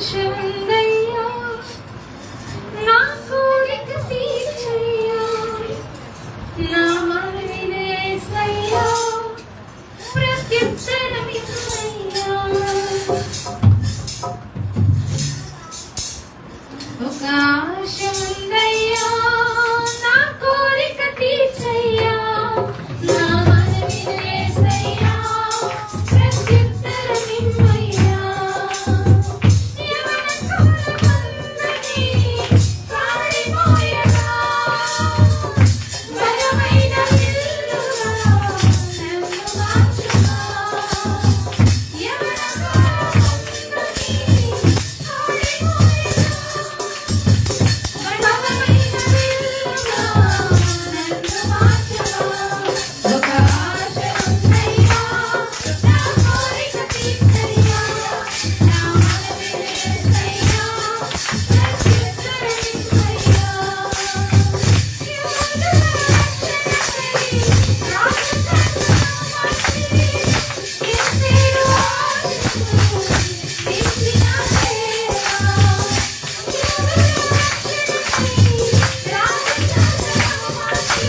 ఉందయ్యా, నా కోరిక తీర్చయ్యా, నా మనవినే యేసయ్యా, ప్రత్యుత్తరమివ్వయ్యా. ఒక ఆశ ఉందయ్యా, నా కోరిక తీర్చయ్యా, నా మనవినే యేసయ్యా, ప్రత్యుత్తరమివ్వయ్యా. యవన కాలమందని పాడిపోయగా, బలమైన విల్లుగా నన్ను మార్చుగా. యవన కాలమందని పాడిపోయగా, బలమైన విల్లుగా నన్ను మార్చుగా. ఒక ఆశ ఉందయ్యా, నా కోరిక తీర్చయ్యా, నా మనవినే యేసయ్యా, ప్రత్యుత్తరమివ్వయ్యా. యువత రక్షణకై రాజసన్మానమర్చి, యేసును ఆశిస్తూ ఇచ్చిన సేవ. యువత రక్షణకై రాజసన్మానమర్చి,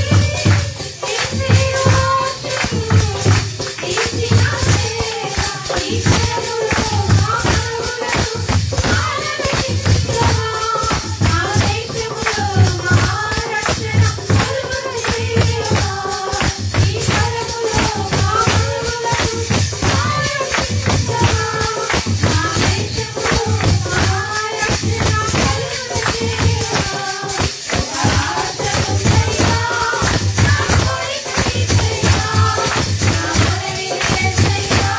యేసును ఆశిస్తూ ఇచ్చిన సేవ. ఈ క్షణములో నా కనులను ఆలకించుగా, నా దేశములో నా రక్షణ కలుగును చేయగా. ఈ క్షణములో నా కనులను ఆలకించుగా, నా దేశములో నా రక్షణ కలుగును చేయగా. ఒక ఆశ ఉందయ్యా, నా కోరిక తీర్చయ్యా, నా మనవినే యేసయ్యా,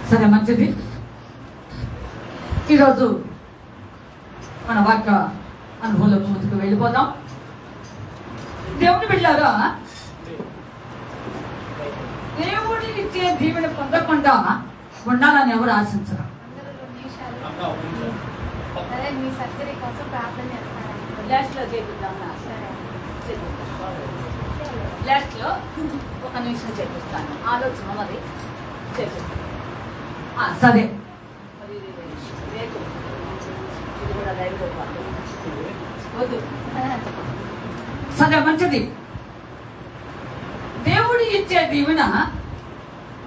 సరే, మంచిది. ఈరోజు మన వాక్య అనుభవంలో ముందుకు వెళ్ళిపోదాం. దేవుని బిడ్డలారా, దేవుడి ఇచ్చే దీవెన పొందకుండా ఉండాలని ఎవరు ఆశించరు. అదే మీ సర్జరీ కోసం ప్రార్థన చేస్తారండి. లాస్ట్లో చేపిద్దాం. లాస్ట్లో ఒక నిమిషం చేపిస్తాను. ఆలోచన మరి చేపిస్తాను. సరే, రేపు ఇది కూడా రైలు వద్దు. సరే, మంచిది. దేవుడు ఇచ్చే దీవెన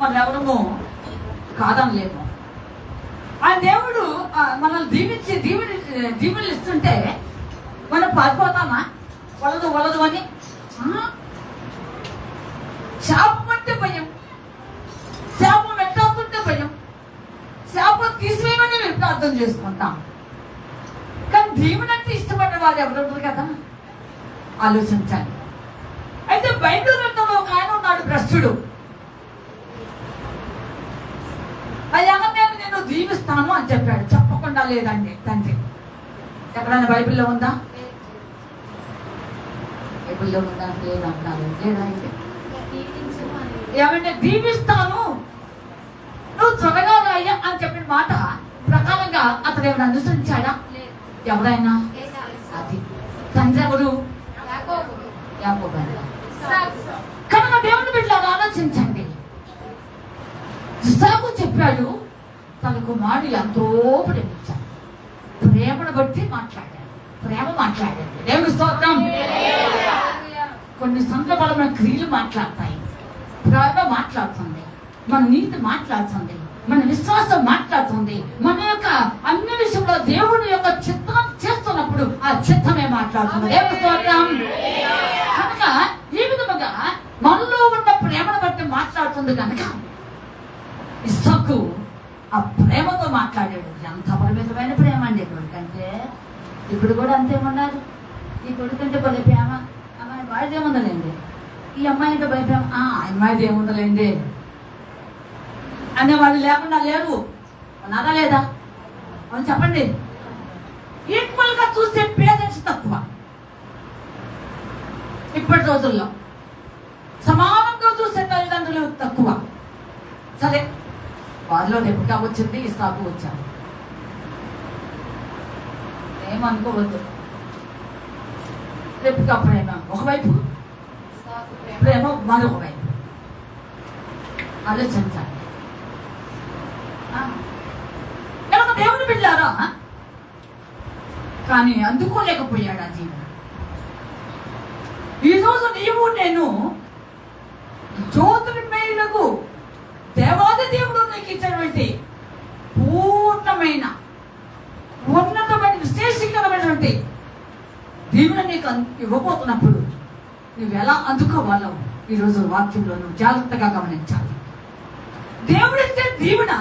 మనం ఎవరము కాదనలేము. ఆ దేవుడు మనల్ని దీవెనలు ఇస్తుంటే మనం పారిపోతామా? వలదు అని. శాపం అంటే భయం, శాపం వెంటాడుతుంటే భయం, శాపం తీసివేయమని మేము ప్రార్థన చేసుకుంటాం. కానీ దీవెన అంటే ఇష్టపడ్డ వాళ్ళు ఎవరు ఉంటారు కదా, ఆలోచించాలి. అయితే బైబిల్ గ్రంథంలో ఒక ఆయన ఉన్నాడు, భ్రష్టుడు. అయ్యా, నేను నిన్ను దీవిస్తాను అని చెప్పాడు. చెప్పకుండా లేకుండా లేదండి తండ్రి. ఎక్కడైనా బైబిల్లో ఉందా? బైబిల్లో ఉందా? లేదంటారు. లేదా అయితే ఏమంటే దీవిస్తాను నువ్వు త్వరగా రాయ్యా అని చెప్పిన మాట ప్రకారంగా అతను ఏమైనా అనుసరించాడా? ఎవరైనా? అది తండ్రి ఎవరు? యాకోబు. కనుక దేవుని బిడ్డలారా ఆలోచించండి. ఇస్సాకు చెప్పాడు తన కుమారుడు ఎంతో ప్రేమించాడు. ప్రేమను బట్టి మాట్లాడాడు. ప్రేమ మాట్లాడాడు. దేవుని స్తోత్రం. కొన్ని సందర్భాల క్రియలు మాట్లాడతాయి. ప్రేమ మాట్లాడుతుంది, మన నీతి మాట్లాడుతుంది, మన విశ్వాసం మాట్లాడుతుంది. మన యొక్క అన్ని విషయంలో దేవుని యొక్క చిత్తం చేస్తున్నప్పుడు ఆ చిత్తమే మాట్లాడుతుంది. దేవుని స్తోత్రం. కనుక ఈ విధముగా మనలో ఉన్న ప్రేమను బట్టి మాట్లాడుతుంది. కనుక ఇస్సాకు ఆ ప్రేమతో మాట్లాడాడు. ఎంత పరిమితమైన ప్రేమ అండి కొడుకంటే. ఇప్పుడు కూడా అంతేమన్నారు, ఈ కొడుకంటే భలే ప్రేమ, అమ్మాయి వాడిది ఏముందలేండి, ఈ అమ్మాయి అంటే భలే ప్రేమ, అమ్మాయిది ఏముందలేండి అనేవాళ్ళు లేకుండా లేరు. ఉన్నారా లేదా? అని చెప్పండి. ఈక్వల్ గా చూస్తే పేరెంట్స్ తక్కువ. ఇప్పటి రోజుల్లో సమానంగా చూసే తల్లిదండ్రులు తక్కువ. సరే, వారిలో రెబెకా వచ్చింది, ఇస్సాకు వచ్చాడు. ఏమనుకోవద్దు. రెబెకా ప్రేమ ఒకవైపు, ప్రేమ మరొక వైపు. ఆలోచించాలి. కనుక దేవుని బిడ్డారా కానీ అందుకోలేకపోయాడు ఆ జీవనం. ఈరోజు నీవు నేను జ్యోతిర్మయులకు దేవాది దేవుడు నీకు ఇచ్చినటువంటి పూర్ణమైన ఉన్నతమైన విశేషకరమైనటువంటి దీవుని నీకు ఇవ్వబోతున్నప్పుడు నువ్వు ఎలా అందుకోవాలో ఈరోజు వాక్యంలో నువ్వు జాగ్రత్తగా గమనించాలి. దేవుడిచ్చే దీవెన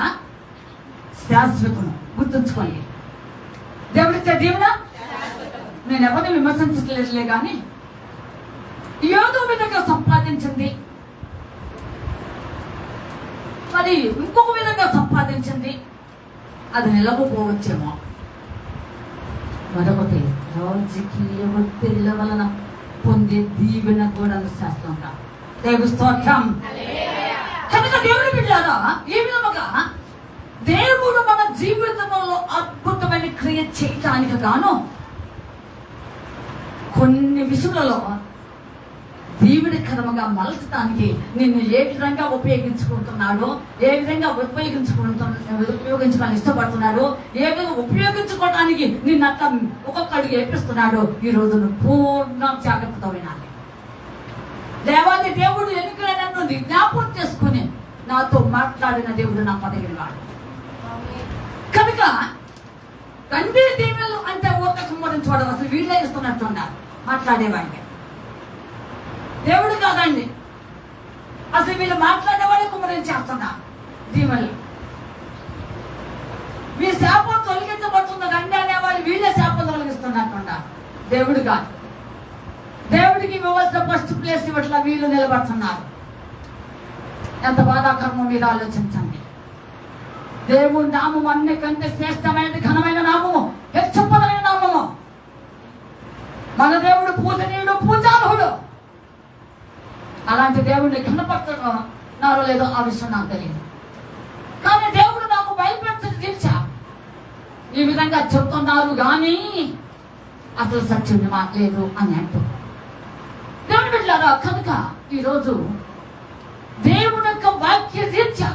శాశ్వతం. గుర్తుంచుకోండి, దేవుడిచ్చే దీవెన. నేను ఎవరిని విమర్శించట్లేదులే కానీ ఏదో విధంగా సంపాదించింది, మరి ఇంకొక విధంగా సంపాదించింది, అది నిలవపోవచ్చేమో. మరొకటి రాజకీయ ఒత్తిళ్ల వలన పొందే దీవెన కూడా శాస్త్రంగా. దేవుని స్తోత్రం. కనుక దేవుని బిడ్డలారా ఈ విధముగా దేవుడు మన జీవితంలో అద్భుతమైన క్రియ చేయటానికి గాను కొన్ని విషయాలలో దీవెనకరముగా మలచడానికి నిన్ను ఏ విధంగా ఉపయోగించుకుంటున్నాడో, ఏ విధంగా ఉపయోగించుకోవాలని ఇష్టపడుతున్నాడో, ఏ విధంగా ఉపయోగించుకోవడానికి నిన్ను అట్లా ఒక్కొక్క అడుగు ఏపిస్తున్నాడో ఈ రోజు నువ్వు పూర్ణ జాగ్రత్తతో వినాలి. దేవాది దేవుడు ఎన్నికల నన్ను జ్ఞాపకం చేసుకుని నాతో మాట్లాడిన దేవుడు నా పదవిని వాడు. కనుక తండ్రి దీవెనలు అంటే ఒక సంబరించుకోవడం అసలు వీళ్ళే ఇస్తున్నట్టున్నారు మాట్లాడేవాడికి. దేవుడు కాదండి, అసలు వీళ్ళు మాట్లాడేవాడే కుమ్మరించేస్తున్నారు దీవెనలు. మీ శాపం తొలగించబడుతుంది రండి అనేవాళ్ళు వీళ్ళే శాపం తొలగిస్తున్నట్టున్నారు. దేవుడు కాదు. దేవుడికి ఇవ్వవలసిన ఫస్ట్ ప్లేస్ ఇవ్వట్లా వీళ్ళు నిలబడుతున్నారు. ఎంత బాధాకరమో మీరు ఆలోచించండి. దేవుడి నామం అన్నికంటే శ్రేష్టమైనది, ఘనమైన నామము, హెచ్చపదమైన నామము. మన దేవుడు పూజనీయుడు, పూజార్హుడు. అలాంటి దేవుడిని ఘనపడుతున్నారో లేదో ఆ విషయం నాకు తెలియదు. కానీ దేవుడు నాకు బయలుపెట్టని తీర్చా ఈ విధంగా చెప్తున్నారు కానీ అసలు సత్యం మాట్లేదు అని అంటూ దేవుని బిడ్డలారా. కనుక ఈరోజు దేవుని యొక్క వాక్య రీత్యా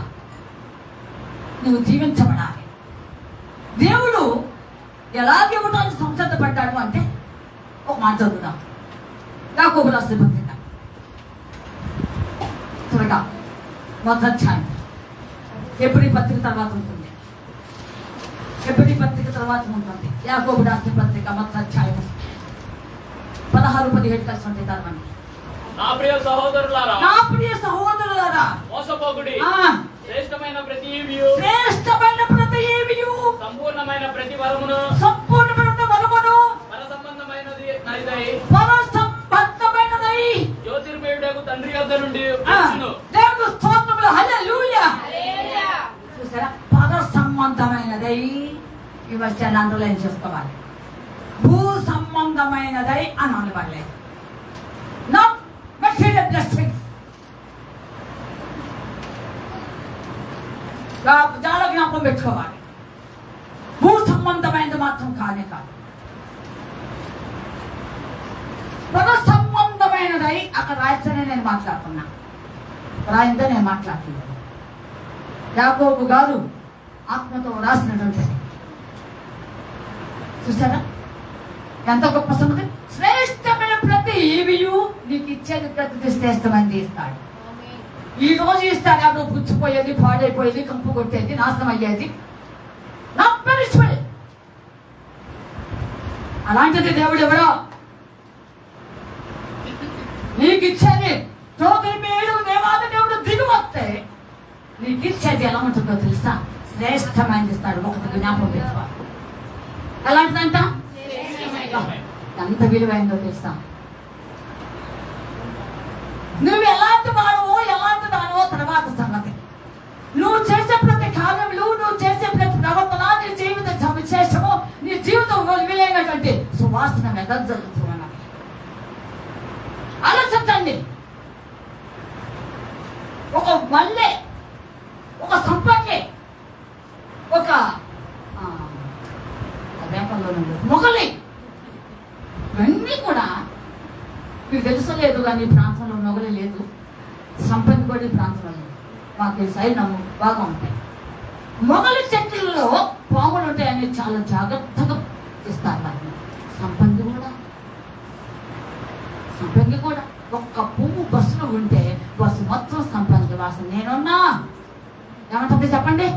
నువ్వు జీవించబడాలి. దేవుడు ఎలాగ ఇవ్వడానికి సంసిద్ధపడ్డాడు అంటే ఒక మాట చదువుదాం. యాకోబు రాసిన పత్రిక త్వరగా మొదటి అధ్యాయం. ఎబ్రీ పత్రిక తర్వాత ఉంటుంది. ఎబ్రీ పత్రిక తర్వాత ఉంటుంది. యాకోబు రాసిన పత్రిక మొదటి అధ్యాయం 16-17 కలిసి ఉంటాయి. తర్వాన్ని నా ప్రియ సహోదరులారా, నా ప్రియ సహోదరులారా, మోసపోకుడి. శ్రేష్టమైన ప్రతి ఈవియు సంపూర్ణమైన ప్రతి వరమును పరసంబంధమైనదై జ్యోతిర్మయుడగు తండ్రి యొద్ద నుండి వచ్చును. దేవుని స్తోత్రములు. హల్లెలూయా. చూసారా, పరసంబంధమైనదై ఈ వర్షాన్ని అండర్లైన్ చేసుకోవాలి. భూ సంబంధమైనదై అని అనబడలేదు. Not material blessings. చాలా జ్ఞాపకం పెట్టుకోవాలి. భూ సంబంధమైనది మాత్రం కానే కాదు, పద సంబంధమైనదై అక్కడ రాయచ్చనే నేను మాట్లాడుతున్నా, రాయంతో నేను మాట్లాడుతున్నాను. యాకోబు గారు ఆత్మతో రాసినటువంటి, చూసారా ఎంత గొప్ప సంగతి. శ్రేష్టమైన ప్రతి ఈవియు నీకు ఇచ్చేది ప్రతి శ్రేష్టమైనది ఇస్తాడు. ఈ రోజు ఇస్తాడు అప్పుడు పుచ్చిపోయేది, పాడైపోయేది, కంపు కొట్టేది, నాశనం అయ్యేది. Not perishable. అలాంటిది దేవుడు ఎవరో నీకు ఇచ్చేది. తోకలి మేలు దేవాది దేవుడు దిగి వస్తే నీకు ఇచ్చేది ఎలా ఉంటుందో తెలుసా? శ్రేష్టమైనది ఇస్తాడు. ఒకటి జ్ఞాపకం పెట్టుకోవాలి. ఎలాంటిదంట? ఎంత విలువైందో తెలుసా? నువ్వు ఎలాంటి వాడవో ఎలాంటి దానివో తర్వాత సంగతి. నువ్వు చేసే ప్రతి కార్యములు, నువ్వు చేసే ప్రతి ప్రవర్తన, నీ జీవిత విశేషము, నీ జీవితం విలువైనటువంటి సువాసన వెదజల్లుతున్నది. ఆలోచించండి. ఒక మల్లె, ఒక సంపంగి, ఒక మొగలి, ఇవన్నీ కూడా మీకు తెలుసో లేదు కానీ ప్రాంతంలో మొగలి లేదు, సంపంగి కూడా ఈ ప్రాంతంలో లేదు. మాకు ఈ సైడ్ బాగా ఉంటాయి. మొగలి చెట్లలో పాములు ఉంటాయని చాలా జాగ్రత్తగా ఇస్తారు వాటిని. సంపంగి కూడా ఒక్క పువ్వు బస్సులో ఉంటే బస్సు మొత్తం సంపంగి వాసన. నేనున్నా ఏమంటుంది చెప్పండి?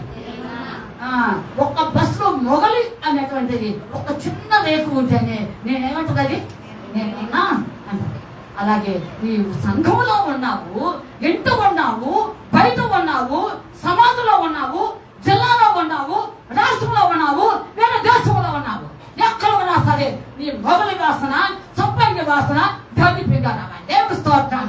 ఒక్క బస్సులో మొగలి అనేటువంటిది ఒక చిన్న రేకు ఉంటేనే నేనేమంటుంది అది నేనున్నా అంటది. అలాగే నీవు సంఘంలో ఉన్నావు, ఇంట ఉన్నావు, బయట ఉన్నావు, సమాజంలో ఉన్నావు, జిల్లాలో ఉన్నావు, రాష్ట్రంలో ఉన్నావు, వేరే దేశంలో ఉన్నావు. ఎక్కడ ఉన్నా సరే నీ మొగలి వాసన, సంపంగి వాసన ధనిపిగా రావాలి. దేవుడు స్తోత్రం.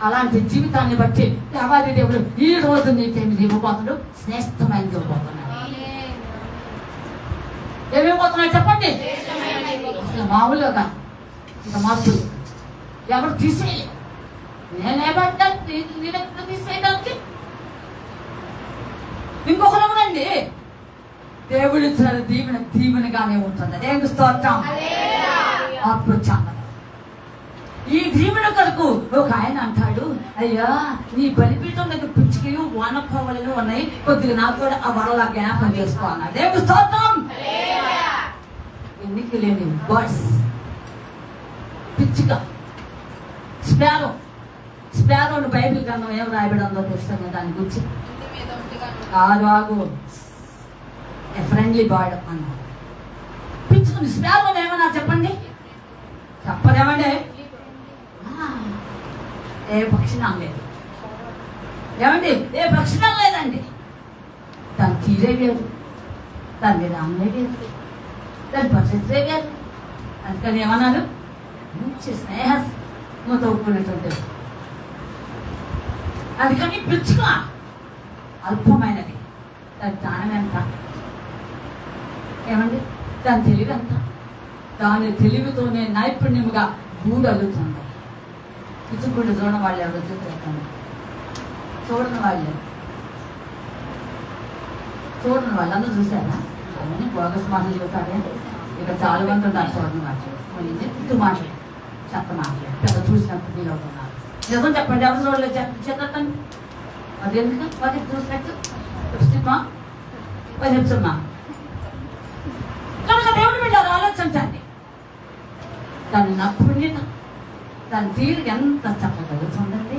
అలాంటి జీవితాన్ని బట్టి దేవాది దేవుడు ఈ రోజు నీకేమి ఇవ్వబోతున్నాడు? శ్రేష్టమైనది ఇవ్వబోతున్నాడు. ఏమివ్వబోతున్నాడు చెప్పండి? అసలు మామూలుగా ఇక మార్పులు ఎవరు తీసేయలేదు. నేనేమంటా నీ దగ్గర తీసేయడానికి ఇంకొకరు ఎవరండి? దేవుడు ఇచ్చిన దీవెనగానే ఉంటుంది. దేవుడు స్తోత్రం. అప్పుడు చాలా ఈ దీవెన కొరకు ఒక ఆయన అంటాడు, అయ్యా నీ బలిపీఠం దగ్గర పిచ్చికలు వానకోవలు ఉన్నాయి, కొద్దిగా నాకు కూడా ఆ వరలా జ్ఞాపకం చేసుకోవాలి. దేవుడు స్తోత్రం. ఎన్నిక లేని బర్డ్స్, పిచ్చిక, స్పారోని బైబిల్ గ్రంథం ఏం రాయబడిందో తెలుస్తాను దాని గురించి. ఆగు ఫ్రెండ్లీ బర్డ్ అన్నా. పిచ్చుకుని స్పారోని ఏమన్నా చెప్పండి? చెప్పదేమండి? ఏ భక్షణం లేదు. ఏమండి? ఏ భక్షణం లేదండి. దాని తీరే వేరు, దాని మీద అమ్మే వేరు, దాని పరిస్థితే వేరు. అందుకని ఏమన్నారు? మంచి స్నేహంతో కూడినటువంటి. అందుకని పిచ్చుక అల్పమైనది, దాని జ్ఞానం ఎంత, ఏమండి దాని తెలివి ఎంత. దాని తెలివితోనే నైపుణ్యముగా గూడలుతుంది. పిచ్చుకుంటూ చూడని వాళ్ళు ఎవరు చూస్తాను? చూడని వాళ్ళందరూ చూసారా? అవన్నీ బోగస్ మాటలు చూస్తారే. ఇక్కడ చాలా మంది ఉన్నారు చూడని మాటలు, ఇటు మాటలు, చెత్త మాటలు, పెద్ద చూసినట్టు ఫీల్ అవుతున్నారు. నిజం చెప్పండి, ఎవరు చూడలేదు చెప్పండి. అది ఎందుకు అది చూసినట్టు చెప్తున్నా కనుక దేవుడు వెళ్ళారు. ఆలోచించండి. దాని నప్పుణ్యత, దాని తీరు ఎంత చక్కగా చూడండి.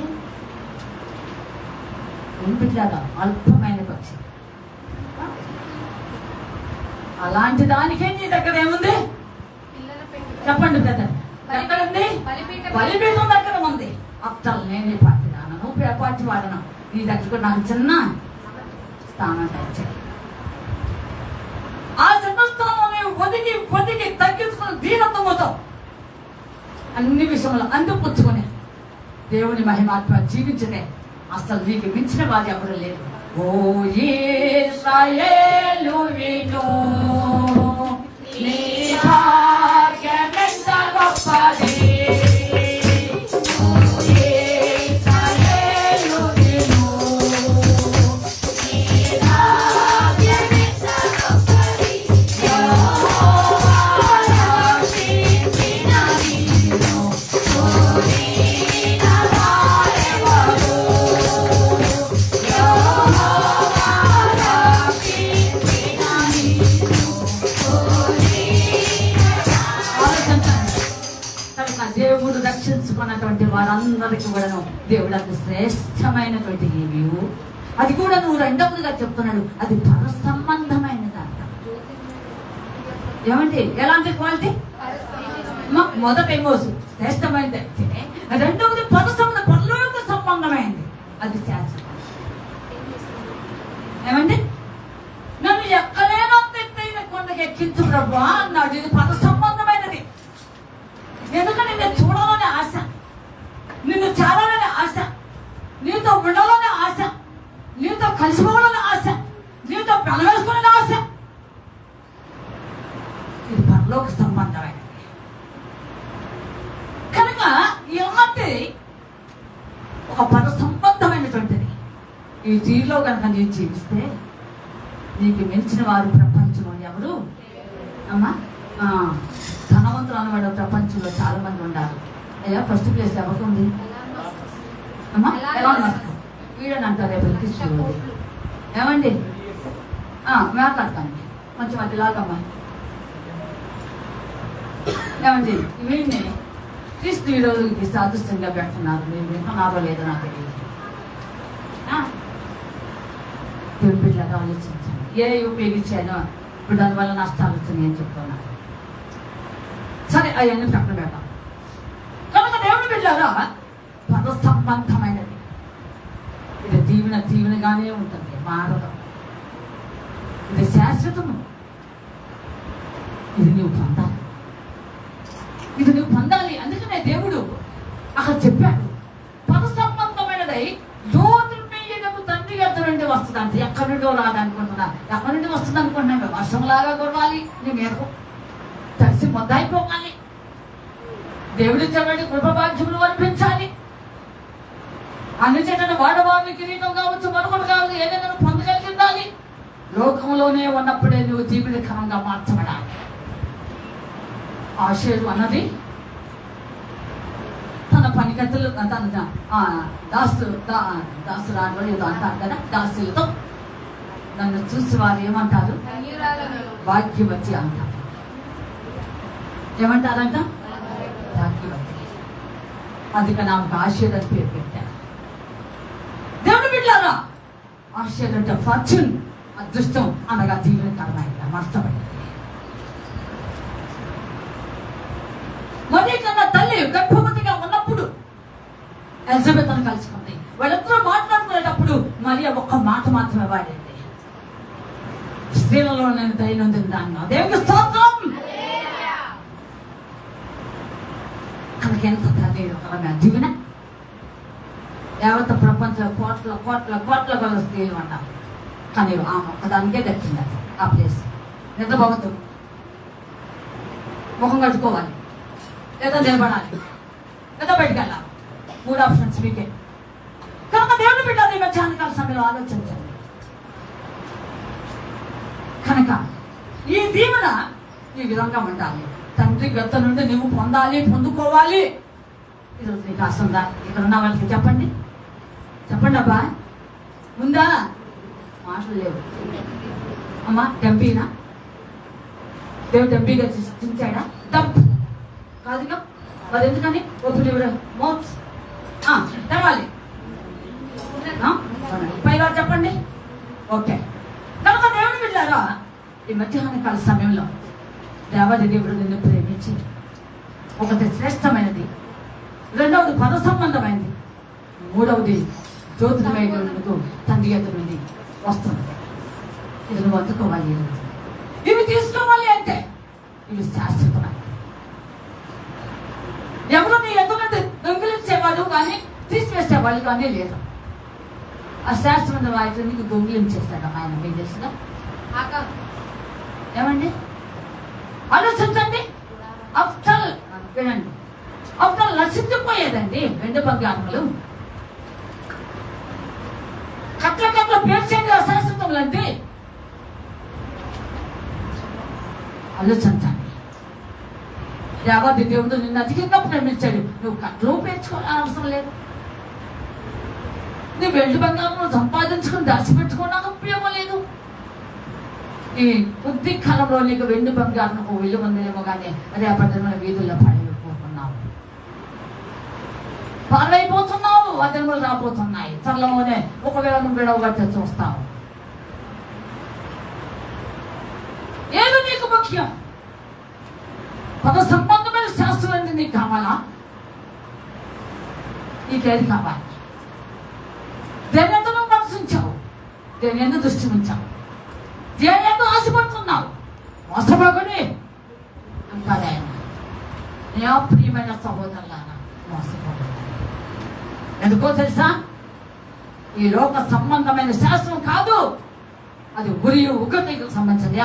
వినిపించారా? అల్పమైన పక్షి. అలాంటి దానికే నీ దగ్గర ఏముంది చెప్పండి బ్రదర్? ఎక్కడ ఉంది? బలిపీఠం దగ్గర ఉంది. అఫ్టర్ నేనే పార్టీ రాను, నువ్వు పార్టీ వాడను. నీ దగ్గర నాకు చిన్న స్థానం తెచ్చాయి. ఆ చిన్న స్థానం ఒదిగి తగ్గించుకుని దీనత్వముతో అన్ని విషయంలో అందిపుచ్చుకుని దేవుని మహిమాత్మ జీవించదే. అసలు నీకు మించిన వారు ఎవరు లేరు. ఓ ఇశ్రాయేల్ హల్లెలూయా నీ భాగ్యమెంత గొప్పది దేవుడు రక్షించుకున్నటువంటి వారందరికీ కూడా దేవుడు అది శ్రేష్టమైనటువంటి ఈవు. అది కూడా నువ్వు రెండవదిగా చెప్తున్నాడు, అది పర సంబంధమైనది అంట. ఏమండి ఎలాంటి క్వాలిటీ? మొదటేమో శ్రేష్టమైనది అయితే రెండవది పరలోక సంబంధమైనది, అది శాశ్వతం. ఏమండి నన్ను ఎక్కలేనంత ఎత్తైన కొండకి ఎక్కించు ప్రభువా అన్నాడు. ఇది పర సంబంధమైనది. ఎందుకని నేను చూడాలనే ఆశ, నిన్ను చేరాలనే ఆశ, నీతో ఉండాలనే ఆశ, నీతో కలిసిపోవాలనే ఆశ, నీతో పెనవేసుకోవాలనే ఆశ. ఇది పరలోక సంబంధమైనది. కనుక ఇలాంటి ఒక పర సంబంధమైనటువంటిది ఈ జీవిలో కనుక నేను జీవిస్తే నీకు మించిన వారు ప్రపంచంలో ఎవరు అమ్మా? ధనవంతులు అన్నవాడు ప్రపంచంలో చాలా మంది ఉన్నారు. అయ్యా ఫస్ట్ ప్లేస్ ఎవరికి ఉంది అమ్మా? ఎలా వీడని అంటారు రేపు ఏమండి మాట్లాడతాను కొంచెం అదిలాగమ్మా. ఏమండి వీడిని క్రీస్తు ఈ రోజుకి సాదృశ్యంగా పెడుతున్నారు. మీరు వింటున్నారో లేదో నాకు తెలియదు. దేవుడి బిడ్డలాగా ఆలోచించాను, ఏ ఉపయోగించానో ఇప్పుడు దానివల్ల నష్టాలు వచ్చినాయి అని చెప్తున్నాను. సరే అవన్నీ ప్రక్కన పెడతాం. కనుక దేవుడి బిడ్డలారా పద సంబంధమైనది. ఇది దీవెనగానే ఉంటుంది, మారదు. ఇది శాశ్వతము. ఇది నువ్వు పొందాలి, ఇది నువ్వు పొందాలి. అందుకనే దేవుడు అక్కడ చెప్పాడు పద సంబంధమైనదై జ్యోతిర్మయుడగు తండ్రి యొద్ద నుండి వస్తుందంటే. ఎక్కడి నుండో రాదనుకుంటున్నా, ఎక్కడి నుండి వస్తుంది అనుకుంటున్నా? వర్షంలాగా కురవాలి నీ మీదకు, తడిసి మొద్దైపోవాలి. దేవుడి చెడు కృపభాగ్యములు అనిపించాలి. అన్ని చెట్లను వాడవాడిని కిరీటం కావచ్చు, మరొకటి కావచ్చు, ఏదైనా పొందగలిగిందాలి. లోకంలోనే ఉన్నప్పుడే నువ్వు జీవితకరంగా మార్చబడాలి. ఆశేరు అన్నది తన పనికత్తులు తన దాసురాలు ఏదో అంటారు కదా, దాసులతో నన్ను చూసి వారు ఏమంటారు? భాగ్యవతి అంటారు. ఏమంటారంట? భాగ్యవతి. అందుకని ఆమెకు ఆశీర్ అని పేరు పెట్టారు. దేవుడు బిడ్డలారా, ఆశీర్ అంటే ఫార్చ్యూన్, అదృష్టం అనగా దీవెనకరమైన మార్చబడింది. మరి కన్నా తల్లి గర్భవతిగా ఉన్నప్పుడు ఎలిజబెత్ను కలుసుకుంది. వాళ్ళిద్దరూ మాట్లాడుకునేటప్పుడు మరి ఒక్క మాట మాత్రమే వాడింది, స్త్రీలలో నేను దైనందింది అన్నా. దేవునికి స్తోత్రం. కనుక ఎంత తల్లి దీవెన. యావత్ ప్రపంచంలో కోట్ల కోట్ల కోట్ల గల స్త్రీలు అన్నారు, కానీ ఆమె ఒక్కదానికే దక్కింది ఆ ప్లేస్. నిద్రపోవద్దు, ముఖం కట్టుకోవాలి, లేదా నిలబడాలి, లేదా బయటికి వెళ్ళాలి. 3 ఆప్షన్స్ మీకే. కనుక దేవుని బిడ్డలు ఈ మధ్యాహ్నకాల సమయంలో ఆలోచించండి. కనుక ఈ దీవెన ఈ విధంగా ఉండాలి. తండ్రి గత నుండి నువ్వు పొందాలి, పొందుకోవాలి. ఈరోజు నీకు ఆశ ఉందా? ఇక్కడ ఉన్న వాళ్ళకి చెప్పండి, చెప్పండి అబ్బా. ఉందా? మాటలు లేవు అమ్మా. డబ్బీనా? దేవుడు డబ్బీగా చించాడా? డబ్బు కాదుగా. మరి ఎందుకని ఓపెన్ మౌత్ తెరవాలి. పైగా చెప్పండి. ఓకే. కనుక దేవుడు వెళ్ళారా ఈ మధ్యాహ్నకాల సమయంలో దేవాది దేవుడు నిన్ను ప్రేమించి ఒకటి శ్రేష్టమైనది, రెండవది పద సంబంధమైనది, మూడవది జ్యోతిర్మయుడు తండ్రి ఎదురుంది వస్తుంది. ఇది నువ్వు అందుకోవాలి. ఇవి తీసుకోవాలి అంటే ఇవి శాశ్వతమైనది. ఎవరు నీ ఎదురుండి దొంగిలించేవాడు కానీ తీసివేసేవాళ్ళు కానీ లేదు. ఆ శాస్త్రమైన వాటిని నీకు దొంగిలించేస్తాడు ఆయన. మీ తెలుసుగా ఆకాం. ఏమండి ఆలోచించండి. అఫ్జల్ వినండి, అఫ్జల్ నశించిపోయేదండి వెండి బంగారములు. కట్ల కట్ల పేర్చేది అశాశ్వతములు అంటే ఆలోచించండి. దేవాది దేవుడు నిన్ను అధికంగా ప్రేమించాడు. నువ్వు కట్లు పేర్చుకోవాలని అవసరం లేదు. నీ వెండి బంగారం సంపాదించుకుని దాచిపెట్టుకోవడానికి ఉపయోగం లేదు. ఈ కొద్ది కాలంలో నీకు వెండి బంగారం ఒక విలువ ఉందేమో కానీ రేపటి వీధుల్లో పడైపోతున్నావు, పాలైపోతున్నావు. వదనములు రాబోతున్నాయి త్వరలోనే. ఒకవేళ నువ్వు విడవగట్టే చూస్తావు. ఏది నీకు ముఖ్యం? పద సంబంధమైన శాస్త్రం అంటే నీకు కావాలా? నీకేది కావాలి? దేని ఎందుకు నువ్వు మనసు ఉంచావు? దేని ఎందుకు దృష్టి ఉంచావు? దేని ఎందుకు ఆశపడుతున్నావు? మోసపోకుని అంటాడు ఆయన. నా ప్రియమైన సహోదరులారా, మోసపోకు. ఎందుకో తెలుసా? ఈ లోక సంబంధమైన శాస్త్రం కాదు, అది ఉరియు ఉగ్రతకు సంబంధించింది.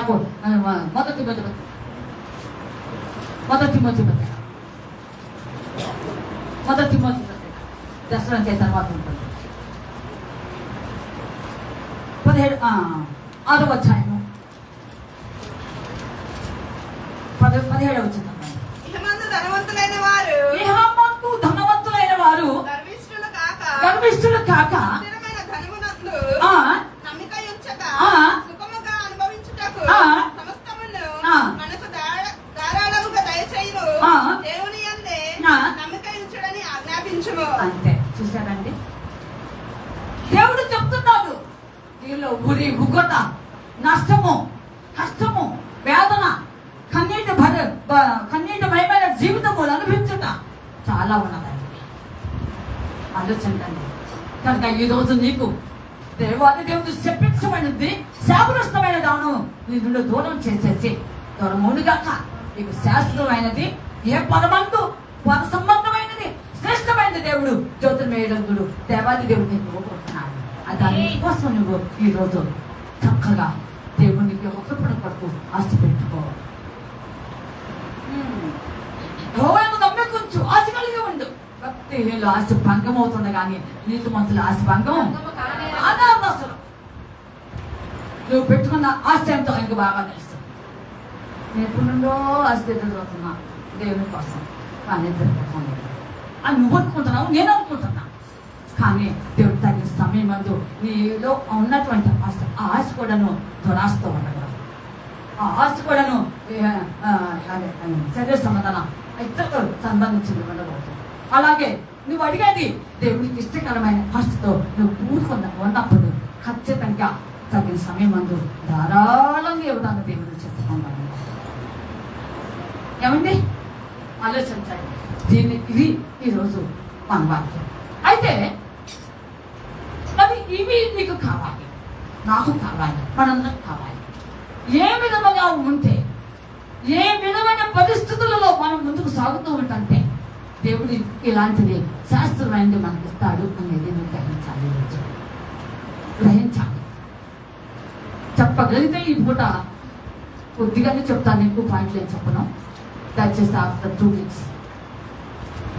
మొదటి దర్శనం చేసిన తర్వాత ఉంటుంది. 6వ అధ్యాయము 17వ వచనం. ఇహమందు ధనవంతులైన వారు ఇహమందు ధనవంతులైన వారు గర్విష్ఠులు కాక స్థిరమైన ధనమునందు ఆ, నమ్మిక ఉంచక ఆ, సుఖముగా అనుభవించుటకు ఆ, సమస్తమును ఆ, మనకు ధారాళముగా దయచేయును ఆ, దేవుని యందే ఆ, నమ్మిక ఉంచుడని ఆజ్ఞాపించుము. అంతే. చూశారండి, దేవుడు చెప్తున్నాడు దీనిలో ఉరి ఉగ్రత, నష్టము, కష్టము, వేదన, కన్నీటి భయమైన జీవితము అనుభవించుట చాలా ఉన్నదండి. ఆలోచించండి. కనుక ఈ రోజు నీకు దేవాది దేవుడు చెప్పించబడింది శాపగ్రస్తమైన దాను నీ నుండి దూరం చేసేసి దూరమునుగాక. నీకు శాస్త్రమైనది ఏ పరమందు పర సంబంధమైనది శ్రేష్టమైన దేవుడు జ్యోతిర్మయుడు దేవాది దేవుడు నీకు ఇవ్వబోతున్నాడు. దాని కోసం నువ్వు ఈ రోజు చక్కగా దేవునికి ఒకప్పుడు కొరకు ఆశ పెట్టుకో. యెహోవాను నమ్ముకొంచు, ఆశ కలిగి ఉండు. భక్తిహీనులు ఆశ భంగం అవుతుంది కానీ నీతిమంతుల ఆశ భంగం కాదు అసలు. నువ్వు పెట్టుకున్న ఆశ ఎంతో ఆయనకు బాగా తెలుసు. నేను ఎప్పుడు నుండో ఆశ ఎదురుతున్నా దేవుని కోసం, కానీ జరగకుండా అని నువ్వు అనుకుంటున్నావు, నేను అనుకుంటున్నా. కానీ దేవుడు తగిన సమయం అందు నీలో ఉన్నటువంటి ఆశ, ఆ ఆశ కూడాను దురాశతో ఉండగలదు. ఆ ఆశ కూడాను శరీర సంబంధన ఇతరులకు సంబంధించింది ఉండబోతుంది. అలాగే నువ్వు అడిగేది దేవుడికి ఇష్టకరమైన ఆశతో నువ్వు ఉన్నప్పుడు ఖచ్చితంగా తగిన సమయం అందు ధారాళంగా ఇవ్వడానికి దేవుడు చెప్తున్నాను. ఏమండి ఆలోచించండి. ఇది ఈరోజు మన వాక్యం. అయితే మరి ఇవి నీకు కావాలి, నాకు కావాలి, మనందరికి కావాలి. ఏ విధముగా ఉంటే, ఏ విధమైన పరిస్థితులలో మనం ముందుకు సాగుతూ ఉంటే దేవుడు ఇలాంటిది శాస్త్రమైనది మనకి ఇస్తాడు అనేది నువ్వు గ్రహించాలి. చెప్పగలిగితే ఈ పూట కొద్దిగానే చెప్తాను, ఎక్కువ పాయింట్లు ఏం చెప్పను. దయచేసి ఆఫ్టర్ 2 weeks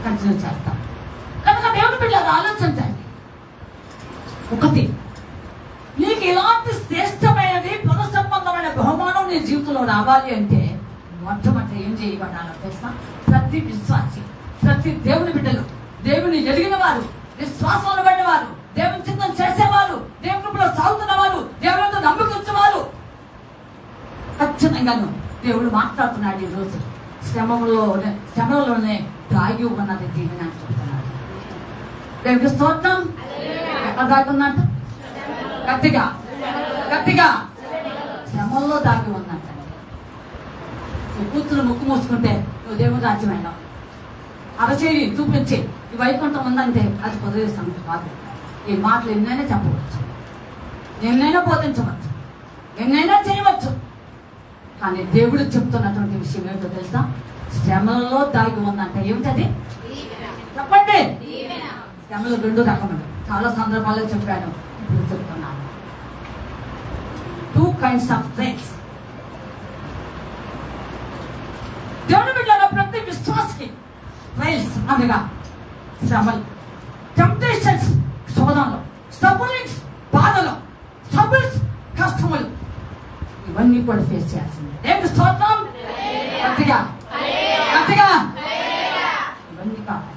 కంటిన్యూ చేస్తాం. కనుక దేవుడు బిడ్డలు ఆలోచించండి. ఒకటి, నీకు ఇలాంటి శ్రేష్టమైనది పద సంబంధమైన బహుమానం నీ జీవితంలో రావాలి అంటే మొట్టమొదటి ఏం చేయబడాలో తెలుసా? ప్రతి విశ్వాసి, ప్రతి దేవుని బిడ్డలు, దేవుని ఎరిగిన వారు, విశ్వాసంలో పడినవారు, దేవుని చిత్తం చేసేవారు, దేవుని కృపలో సాగుతున్న వారు, దేవునితో నమ్మకించేవారు ఖచ్చితంగాను దేవుడు మాట్లాడుతున్నాడు. ఈ రోజు శ్రమలోనే దాగి ఉన్నది దీవెన అని చెప్తున్నాడు. దేవుడికి స్తోత్రం. ఎక్కడ దాగి ఉందంట? గట్టిగా గట్టిగా శ్రమల్లో దాగి ఉందంట. నువ్వు కూతురు ముక్కు మూసుకుంటే నువ్వు దేవుని రాజ్యం అయినావు. అరచేయి చూపించి ఈ వైకుంఠం ఉందంటే అది కుదిరే సంగతి కాదు. ఈ మాటలు ఎన్నైనా చెప్పవచ్చు, ఎన్నైనా బోధించవచ్చు, ఎన్నైనా చేయవచ్చు. కానీ దేవుడు చెప్తున్నటువంటి విషయం ఏమిటో తెలుసా? శ్రమలలో దాగి ఉందంట. ఏమిటది? చెప్పండి. శ్రమలు 2 రకములు. చాలా సందర్భాల్లో చెప్పాను, ఇప్పుడు చెప్తున్నాను. 2 కైండ్స్ ఆఫ్ ట్రైల్స్. దేవుని బిడ్డల ప్రతి విశ్వాసకి ట్రైల్స్ అనగా శ్రమలు, టెంప్టేషన్స్, శోధనలు, సఫరింగ్స్, బాధలు, ట్రబుల్స్, కష్టములు, ఇవన్నీ కూడా ఫేస్ చేయాల్సిందే. దేవుని స్తోత్రం. గట్టిగా గట్టిగా ఇవన్నీ కావాలి.